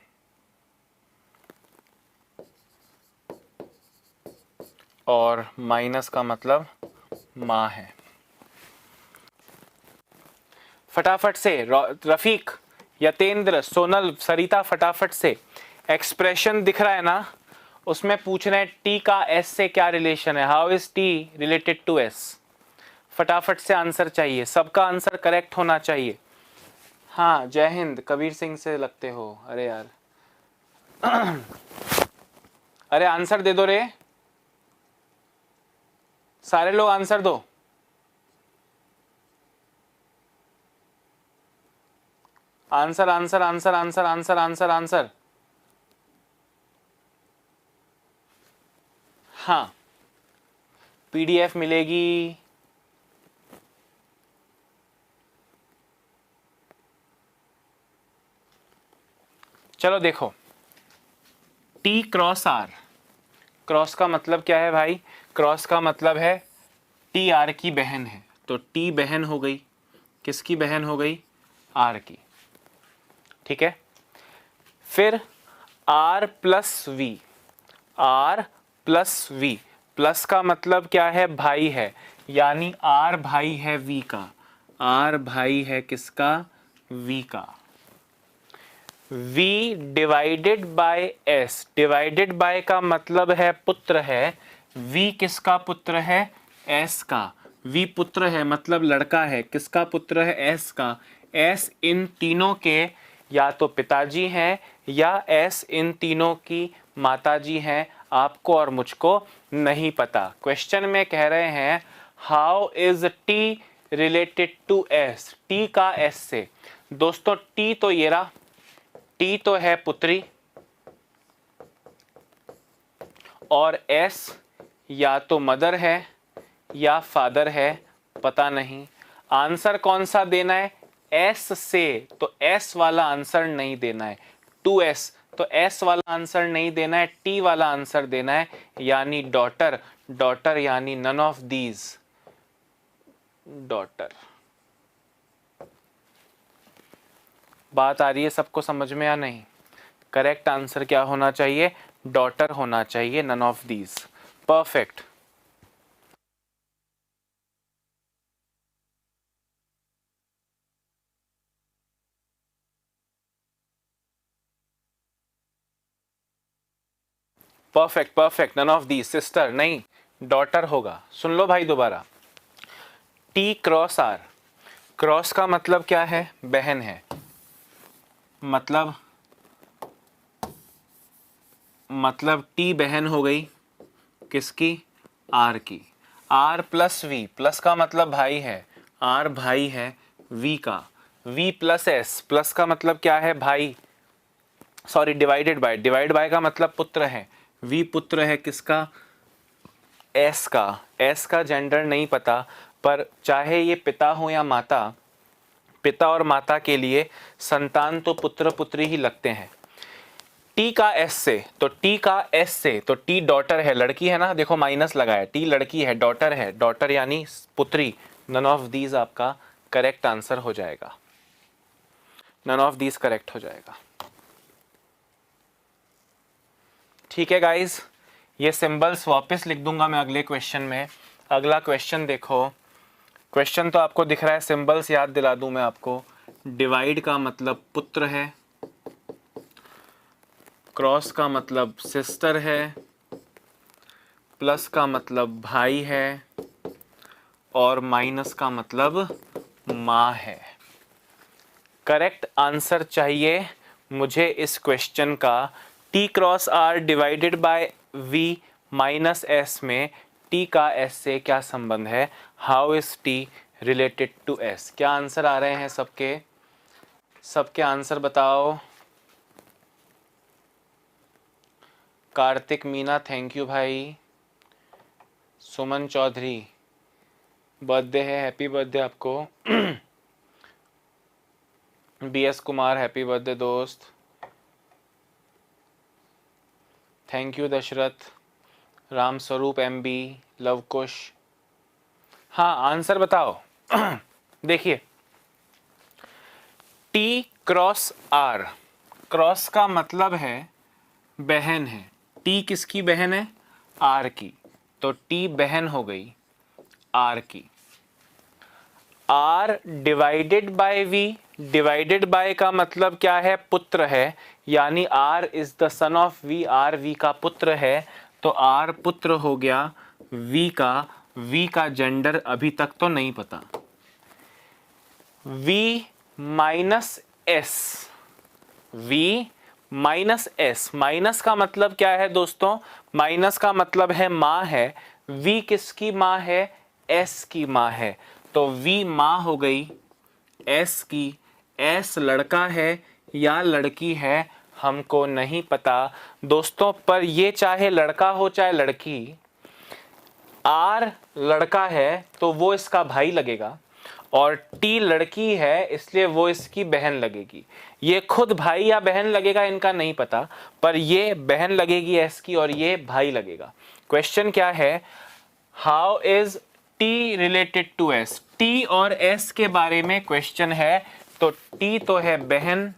और माइनस का मतलब माँ है। फटाफट से रफीक, यतेंद्र, सोनल, सरिता, फटाफट से। एक्सप्रेशन दिख रहा है ना, उसमें पूछ रहे हैं टी का एस से क्या रिलेशन है, how is T related to S. फटाफट से आंसर चाहिए, सबका आंसर करेक्ट होना चाहिए। हाँ जय हिंद, कबीर सिंह से लगते हो। अरे यार अरे आंसर दे दो रे, सारे लोग आंसर दो। Answer answer answer answer answer answer answer. हाँ पीडीएफ मिलेगी। चलो देखो, टी क्रॉस आर, क्रॉस का मतलब क्या है भाई? क्रॉस का मतलब है टी आर की बहन है, तो टी बहन हो गई, किसकी बहन हो गई? आर की। ठीक है, फिर R plus V, R plus V, plus का मतलब क्या है? भाई है, यानी आर भाई है वी का, आर भाई है किसका? वी का। v divided by s, divided by का मतलब है पुत्र है, v किसका पुत्र है? s का। v पुत्र है मतलब लड़का है, किसका पुत्र है? s का। s इन तीनों के या तो पिताजी हैं या s इन तीनों की माताजी हैं, आपको और मुझको नहीं पता। क्वेश्चन में कह रहे हैं how is t related to s, t का s से। दोस्तों t तो ये रहा, टी तो है पुत्री, और एस या तो मदर है या फादर है, पता नहीं। आंसर कौन सा देना है? एस से, तो एस वाला आंसर नहीं देना है। टू एस, तो एस वाला आंसर नहीं देना है, टी वाला आंसर देना है, यानी डॉटर। डॉटर यानी नन ऑफ दीज, डॉटर। बात आ रही है सबको समझ में या नहीं? करेक्ट आंसर क्या होना चाहिए? डॉटर होना चाहिए, none of these. Perfect. Perfect perfect, none of these. Sister नहीं, डॉटर होगा। सुन लो भाई दोबारा, टी क्रॉस आर, क्रॉस का मतलब क्या है? बहन है, मतलब टी बहन हो गई किसकी? आर की। आर प्लस वी, प्लस का मतलब भाई है, आर भाई है वी का। वी प्लस एस, प्लस का मतलब क्या है? भाई, sorry divided by, divide by का मतलब पुत्र है, वी पुत्र है किसका? एस का। एस का जेंडर नहीं पता, पर चाहे ये पिता हो या माता, पिता और माता के लिए संतान तो पुत्र पुत्री ही लगते हैं। टी का एस से, तो टी का एस से, तो टी डॉटर है, लड़की है ना, देखो माइनस लगाया, टी लड़की है, डॉटर है, डॉटर यानी पुत्री। नन ऑफ दीज आपका करेक्ट आंसर हो जाएगा, नन ऑफ दीज करेक्ट हो जाएगा। ठीक है गाइज, ये सिंबल्स वापस लिख दूंगा मैं अगले क्वेश्चन में। अगला क्वेश्चन देखो, क्वेश्चन तो आपको दिख रहा है, सिंबल्स याद दिला दूं मैं आपको। डिवाइड का मतलब पुत्र है, क्रॉस का मतलब सिस्टर है, प्लस का मतलब भाई है और माइनस का मतलब माँ है। करेक्ट आंसर चाहिए मुझे इस क्वेश्चन का। T cross R divided by V minus S में T का S से क्या संबंध है? How is T related to S? क्या आंसर आ रहे हैं सबके? सबके आंसर बताओ। कार्तिक मीना थैंक यू भाई। सुमन चौधरी बर्थडे है, हैप्पी बर्थडे आपको। BS कुमार हैप्पी बर्थडे दोस्त। Thank you Dasharath. Ram Swaroop MB, Lavkush. हाँ आंसर बताओ। देखिए T क्रॉस R, क्रॉस का मतलब है बहन है। T किसकी बहन है? R की, तो T बहन हो गई R की। R divided by V, divided by का मतलब क्या है? पुत्र है, यानी R is the son of V, R V का पुत्र है, तो R पुत्र हो गया V का। V का जेंडर अभी तक तो नहीं पता। V minus S, V minus S, minus का मतलब क्या है दोस्तों? माइनस का मतलब है माँ है। V किसकी माँ है? S की माँ है, तो V माँ हो गई S की। S लड़का है या लड़की है हमको नहीं पता दोस्तों, पर ये चाहे लड़का हो चाहे लड़की, R लड़का है तो वो इसका भाई लगेगा, और T लड़की है इसलिए वो इसकी बहन लगेगी। ये खुद भाई या बहन लगेगा इनका नहीं पता, पर ये बहन लगेगी S की और ये भाई लगेगा। क्वेश्चन क्या है? How is T related to S? T और S के बारे में क्वेश्चन है, तो T तो है बहन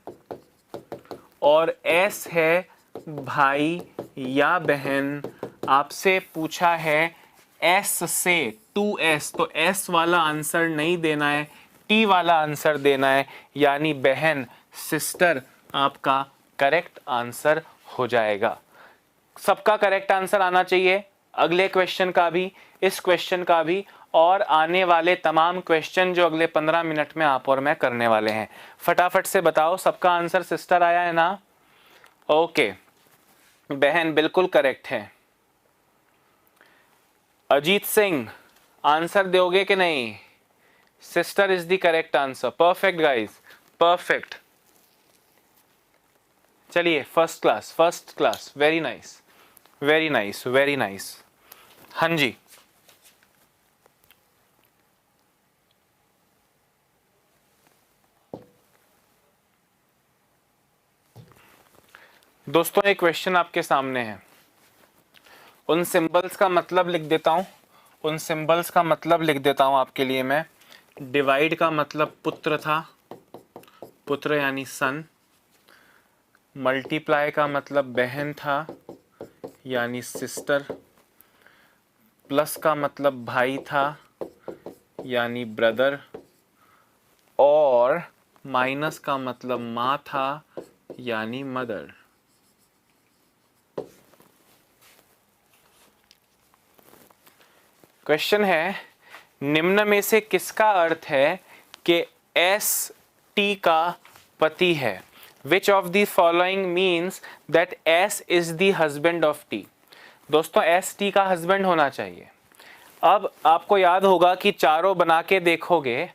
और S है भाई या बहन। आपसे पूछा है S से 2S, तो S वाला आंसर नहीं देना है, T वाला आंसर देना है, यानी बहन, सिस्टर आपका करेक्ट आंसर हो जाएगा। सबका करेक्ट आंसर आना चाहिए, अगले क्वेश्चन का भी, इस क्वेश्चन का भी, और आने वाले तमाम क्वेश्चन जो अगले 15 मिनट में आप और मैं करने वाले हैं। फटाफट से बताओ सबका आंसर सिस्टर आया है ना? ओके, बहन बिल्कुल करेक्ट है। अजीत सिंह आंसर दोगे कि नहीं? Sister is the correct answer. Perfect guys, perfect. चलिए first class, first class, very nice, very nice, very nice. हाँ जी, दोस्तों एक क्वेश्चन आपके सामने है, उन सिंबल्स का मतलब लिख देता हूं, उन सिंबल्स का मतलब लिख देता हूं आपके लिए मैं। डिवाइड का मतलब पुत्र था, पुत्र यानी सन। मल्टीप्लाई का मतलब बहन था यानी सिस्टर। प्लस का मतलब भाई था यानी ब्रदर, और माइनस का मतलब माँ था यानी मदर। क्वेश्चन है, निम्न में से किसका अर्थ है कि S T का पति है? Which of the following means that S is the husband of T? दोस्तों S T का हस्बैंड होना चाहिए। अब आपको याद होगा कि चारों बना के देखोगे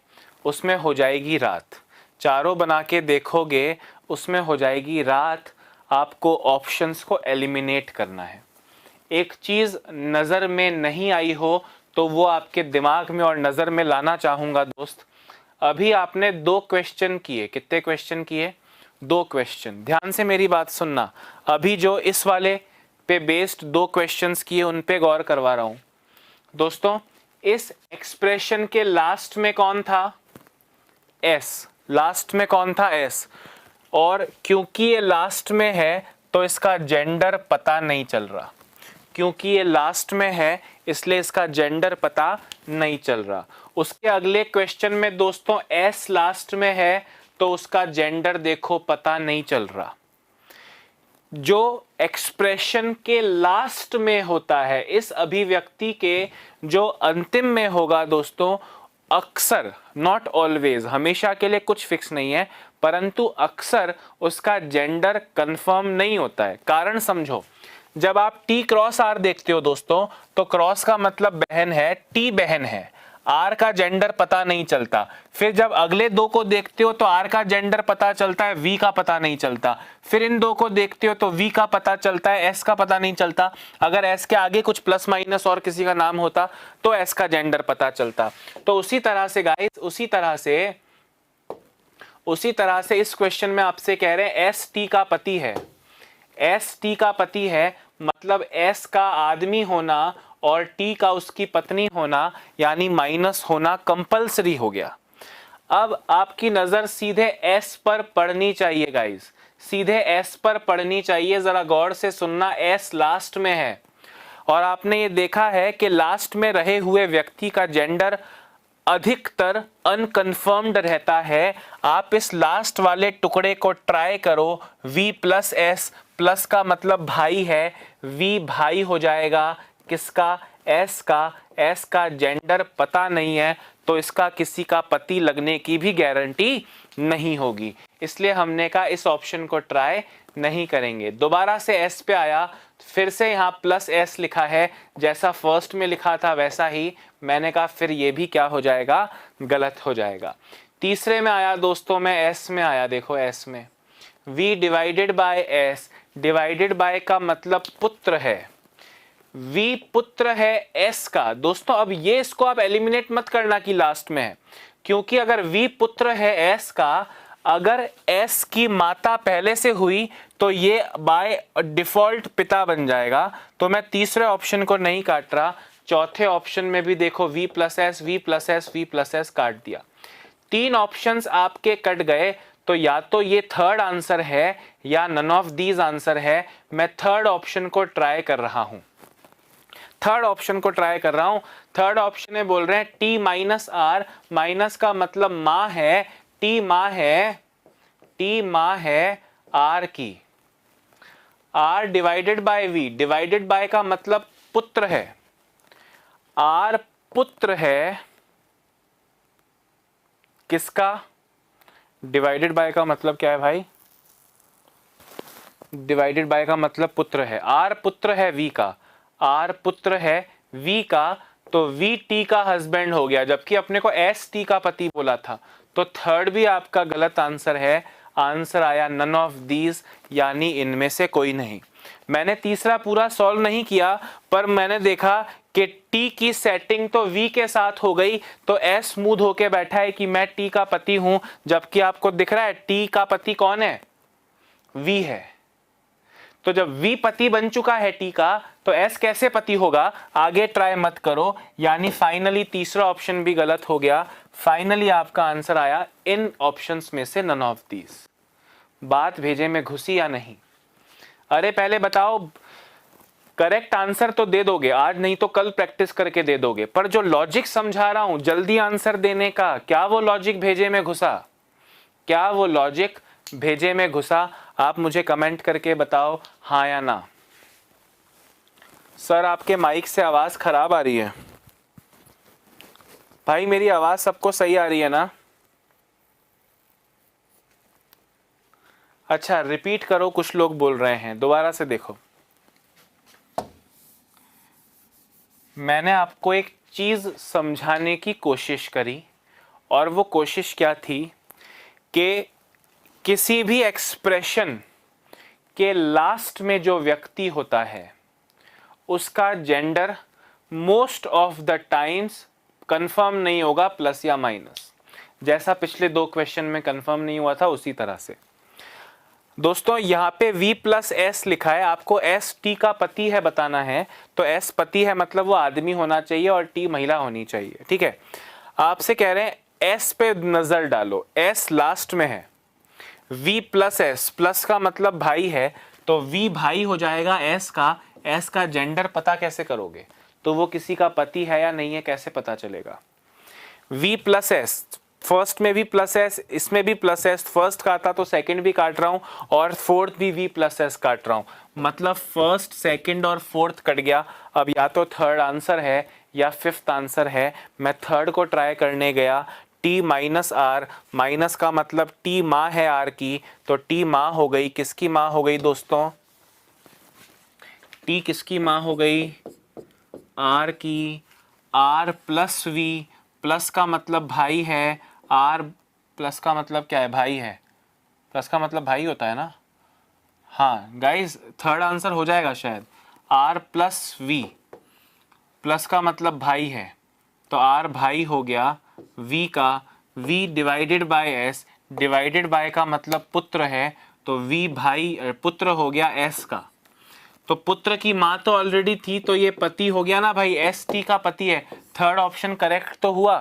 उसमें हो जाएगी रात, चारों बना के देखोगे उसमें हो जाएगी रात। आपको ऑप्शंस को एलिमिनेट करना है। एक चीज नजर में नहीं आई हो तो वो आपके दिमाग में और नजर में लाना चाहूंगा दोस्त। अभी आपने 2 क्वेश्चन किए, कितने क्वेश्चन किए? 2 क्वेश्चन। ध्यान से मेरी बात सुनना, अभी जो इस वाले पे बेस्ड 2 क्वेश्चंस किए उन पे गौर करवा रहा हूं दोस्तों। इस एक्सप्रेशन के लास्ट में कौन था? S। लास्ट में कौन था? S। और क्योंकि ये लास्ट में है तो इसका जेंडर पता नहीं चल रहा, क्योंकि ये लास्ट में है इसलिए इसका जेंडर पता नहीं चल रहा। उसके अगले क्वेश्चन में दोस्तों S लास्ट में है तो उसका जेंडर देखो पता नहीं चल रहा। जो एक्सप्रेशन के लास्ट में होता है, इस अभिव्यक्ति के जो अंतिम में होगा दोस्तों, अक्सर, नॉट ऑलवेज, हमेशा के लिए कुछ फिक्स नहीं है, परंतु अक्सर उसका जेंडर कंफर्म नहीं होता है। कारण समझो, जब आप टी क्रॉस आर देखते हो दोस्तों, तो क्रॉस का मतलब बहन है, टी बहन है, आर का जेंडर पता नहीं चलता। फिर जब अगले दो को देखते हो तो आर का जेंडर पता चलता है, वी का पता नहीं चलता। फिर इन दो को देखते हो तो वी का पता चलता है, एस का पता नहीं चलता। अगर एस के आगे कुछ प्लस माइनस और किसी का नाम होता तो एस का जेंडर पता चलता। तो उसी तरह से गाइस, उसी तरह से इस क्वेश्चन में आपसे कह रहे हैं एस टी का पति है। एस टी का पति है मतलब एस का आदमी होना और टी का उसकी पत्नी होना, यानी माइनस होना कंपलसरी हो गया। अब आपकी नजर सीधे एस पर पड़नी चाहिए गाइस, सीधे एस पर पड़नी चाहिए। जरा गौर से सुनना, एस लास्ट में है और आपने ये देखा है कि लास्ट में रहे हुए व्यक्ति का जेंडर अधिकतर अनकंफर्म्ड रहता है। आप इस लास्ट वाले टुकड़े को ट्राई करो, V प्लस एस, प्लस का मतलब भाई है, V भाई हो जाएगा किसका, एस का। एस का जेंडर पता नहीं है तो इसका किसी का पति लगने की भी गारंटी नहीं होगी, इसलिए हमने कहा इस ऑप्शन को ट्राई नहीं करेंगे। दोबारा से एस पे आया, फिर से यहाँ प्लस एस लिखा है, जैसा फर्स्ट में लिखा था वैसा ही। मैंने कहा फिर ये भी क्या हो जाएगा, गलत हो जाएगा। तीसरे में आया दोस्तों, मैं एस में आया, देखो एस में V divided by S, divided by का मतलब पुत्र है, V पुत्र है S का। दोस्तों अब ये इसको आप एलिमिनेट मत करना कि लास्ट में है, क्योंकि अगर V पुत्र है S का, अगर S की माता पहले से हुई तो ये बाय डिफॉल्ट पिता बन जाएगा। तो मैं तीसरे ऑप्शन को नहीं काट रहा, चौथे ऑप्शन में भी देखो V plus S, V plus S, V plus S काट दिया। तीन ऑप्शंस आपके कट गए, तो या तो ये थर्ड आंसर है या नन ऑफ दीज आंसर है। मैं थर्ड ऑप्शन को ट्राई कर रहा हूं, थर्ड ऑप्शन को ट्राई कर रहा हूं। थर्ड ऑप्शन में बोल रहे हैं टी माइनस आर, माइनस का मतलब माँ है, टी माँ है, टी माँ है आर की। R divided by V, divided by का मतलब पुत्र है, आर पुत्र है किसका, डिवाइडेड बाय का मतलब क्या है भाई, डिवाइडेड बाय का मतलब पुत्र है। आर पुत्र है वी का, आर पुत्र है वी का, तो वी टी का हस्बैंड हो गया, जबकि अपने को एस टी का पति बोला था। तो थर्ड भी आपका गलत आंसर है। आंसर आया नन ऑफ दीज, यानी इनमें से कोई नहीं। मैंने तीसरा पूरा सॉल्व नहीं किया, पर मैंने देखा कि टी की सेटिंग तो वी के साथ हो गई, तो एस स्मूथ होके बैठा है कि मैं टी का पति हूं, जबकि आपको दिख रहा है टी का पति कौन है, वी है। तो जब V पति बन चुका है T का, तो S कैसे पति होगा, आगे ट्राई मत करो। यानी फाइनली तीसरा ऑप्शन भी गलत हो गया। फाइनली आपका आंसर आया इन ऑप्शंस में से नन ऑफ दीज। बात भेजे में घुसी या नहीं? अरे पहले बताओ, करेक्ट आंसर तो दे दोगे आज, नहीं तो कल प्रैक्टिस करके दे दोगे, पर जो लॉजिक समझा रहा हूं जल्दी आंसर देने का, क्या वो लॉजिक भेजे में घुसा, क्या वो लॉजिक भेजे में घुसा? आप मुझे कमेंट करके बताओ हाँ या ना। सर आपके माइक से आवाज खराब आ रही है। भाई मेरी आवाज सबको सही आ रही है ना? अच्छा रिपीट करो, कुछ लोग बोल रहे हैं, दोबारा से देखो। मैंने आपको एक चीज समझाने की कोशिश करी, और वो कोशिश क्या थी कि किसी भी एक्सप्रेशन के लास्ट में जो व्यक्ति होता है उसका gender most of the times confirm नहीं होगा, प्लस या माइनस। जैसा पिछले दो क्वेश्चन में कंफर्म नहीं हुआ था, उसी तरह से दोस्तों यहाँ पे V प्लस एस लिखा है, आपको एस टी का पति है बताना है, तो एस पति है मतलब वो आदमी होना चाहिए और टी महिला होनी चाहिए, ठीक है। आपसे कह रहे हैं एस पे नजर डालो, एस लास्ट में है, V प्लस एस, प्लस का मतलब भाई है, तो V भाई हो जाएगा एस का। एस का जेंडर पता कैसे करोगे, तो वो किसी का पति है या नहीं है कैसे पता चलेगा? V प्लस एस, फर्स्ट में भी प्लस एस, इसमें भी प्लस एस, फर्स्ट काटा तो सेकंड भी काट रहा हूँ और फोर्थ भी वी प्लस एस काट रहा हूँ, मतलब फर्स्ट सेकंड और फोर्थ कट गया। अब या तो थर्ड आंसर है या फिफ्थ आंसर है। मैं थर्ड को ट्राई करने गया, टी माइनस आर, माइनस का मतलब टी माँ है आर की, तो टी माँ हो गई, किसकी माँ हो गई दोस्तों, टी किसकी माँ हो गई, आर की। आर प्लस वी, प्लस का मतलब भाई है, आर प्लस का मतलब क्या है, भाई है, प्लस का मतलब भाई होता है ना। हाँ गाइस, थर्ड आंसर हो जाएगा शायद, आर प्लस वी, प्लस का मतलब भाई है, तो आर भाई हो गया, वी का, V divided by S, divided by का मतलब पुत्र है, तो वी भाई पुत्र हो गया एस का। तो पुत्र की माँ तो ऑलरेडी थी, तो ये पति हो गया ना भाई, एस टी का पति है। थर्ड ऑप्शन करेक्ट तो हुआ।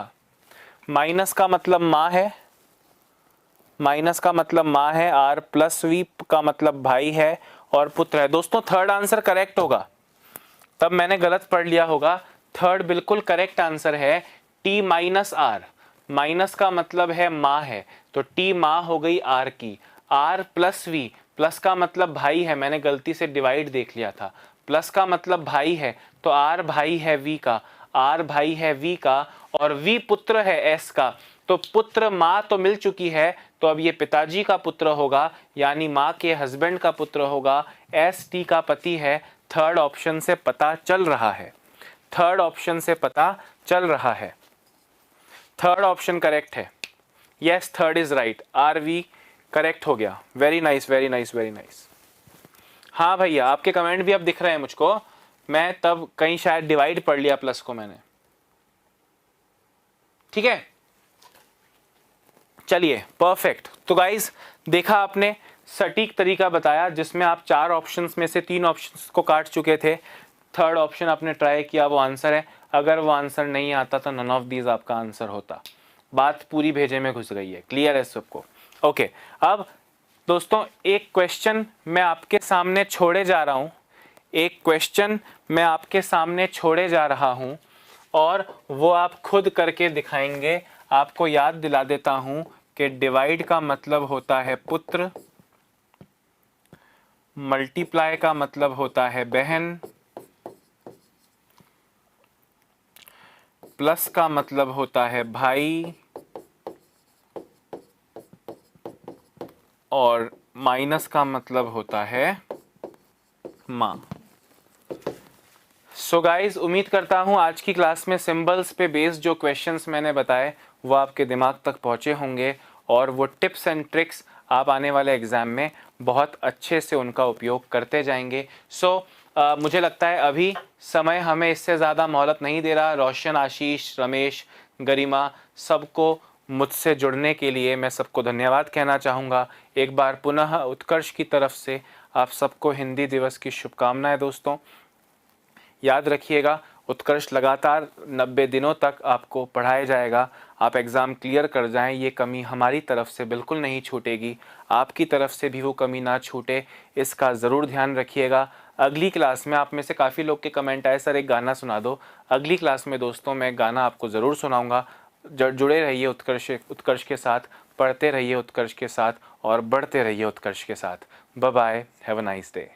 माइनस का मतलब माँ है, माइनस का मतलब माँ है, आर प्लस वी का मतलब भाई है और पुत्र है। दोस्तों थर्ड आंसर करेक्ट होगा, तब मैंने गलत पढ़ लिया होगा। थर्ड बिल्कुल करेक्ट आंसर है, टी माइनस आर, माइनस का मतलब है माँ है, तो टी माँ हो गई आर की। आर प्लस वी, प्लस का मतलब भाई है, मैंने गलती से डिवाइड देख लिया था, प्लस का मतलब भाई है, तो आर भाई है वी का, आर भाई है वी का, और वी पुत्र है एस का। तो पुत्र माँ तो मिल चुकी है, तो अब ये पिताजी का पुत्र होगा, यानी माँ के हस्बैंड का पुत्र होगा, एस टी का पति है। थर्ड ऑप्शन से पता चल रहा है, थर्ड ऑप्शन से पता चल रहा है, थर्ड ऑप्शन करेक्ट है। Yes, third is right, R V correct हो गया। Very nice, very nice, very nice. हाँ भैया, आपके कमेंट भी अब दिख रहे हैं मुझको, मैं तब कहीं शायद डिवाइड पढ़ लिया प्लस को मैंने। ठीक है, चलिए परफेक्ट। तो गाइज देखा आपने, सटीक तरीका बताया, जिसमें आप चार ऑप्शंस में से तीन ऑप्शंस को काट चुके थे, थर्ड ऑप्शन आपने ट्राई किया, वो आंसर है। अगर वो आंसर नहीं आता तो नन ऑफ दीज आपका आंसर होता। बात पूरी भेजे में घुस गई है, क्लियर है सबको। ओके, अब दोस्तों एक क्वेश्चन मैं आपके सामने छोड़े जा रहा हूं, एक क्वेश्चन मैं आपके सामने छोड़े जा रहा हूं और वो आप खुद करके दिखाएंगे। आपको याद दिला देता हूं कि डिवाइड का मतलब होता है पुत्र, मल्टीप्लाई का मतलब होता है बहन, प्लस का मतलब होता है भाई, और माइनस का मतलब होता है माँ। सो गाइज, उम्मीद करता हूँ आज की क्लास में सिंबल्स पे बेस्ड जो क्वेश्चंस मैंने बताए वो आपके दिमाग तक पहुँचे होंगे, और वो टिप्स एंड ट्रिक्स आप आने वाले एग्ज़ाम में बहुत अच्छे से उनका उपयोग करते जाएंगे। मुझे लगता है अभी समय हमें इससे ज़्यादा मोहलत नहीं दे रहा। रोशन, आशीष, रमेश, गरिमा, सबको मुझसे जुड़ने के लिए मैं सबको धन्यवाद कहना चाहूँगा। एक बार पुनः उत्कर्ष की तरफ से आप सबको हिंदी दिवस की शुभकामनाएं। दोस्तों याद रखिएगा, उत्कर्ष लगातार 90 दिनों तक आपको पढ़ाया जाएगा। आप एग्ज़ाम क्लियर कर जाएं, ये कमी हमारी तरफ से बिल्कुल नहीं छूटेगी, आपकी तरफ से भी वो कमी ना छूटे, इसका ज़रूर ध्यान रखिएगा। अगली क्लास में आप में से काफ़ी लोग के कमेंट आए, सर एक गाना सुना दो। अगली क्लास में दोस्तों मैं गाना आपको ज़रूर सुनाऊँगा। जुड़े रहिए उत्कर्ष के साथ, पढ़ते रहिए उत्कर्ष के साथ, और बढ़ते रहिए उत्कर्ष के साथ। Bye bye, have a nice day.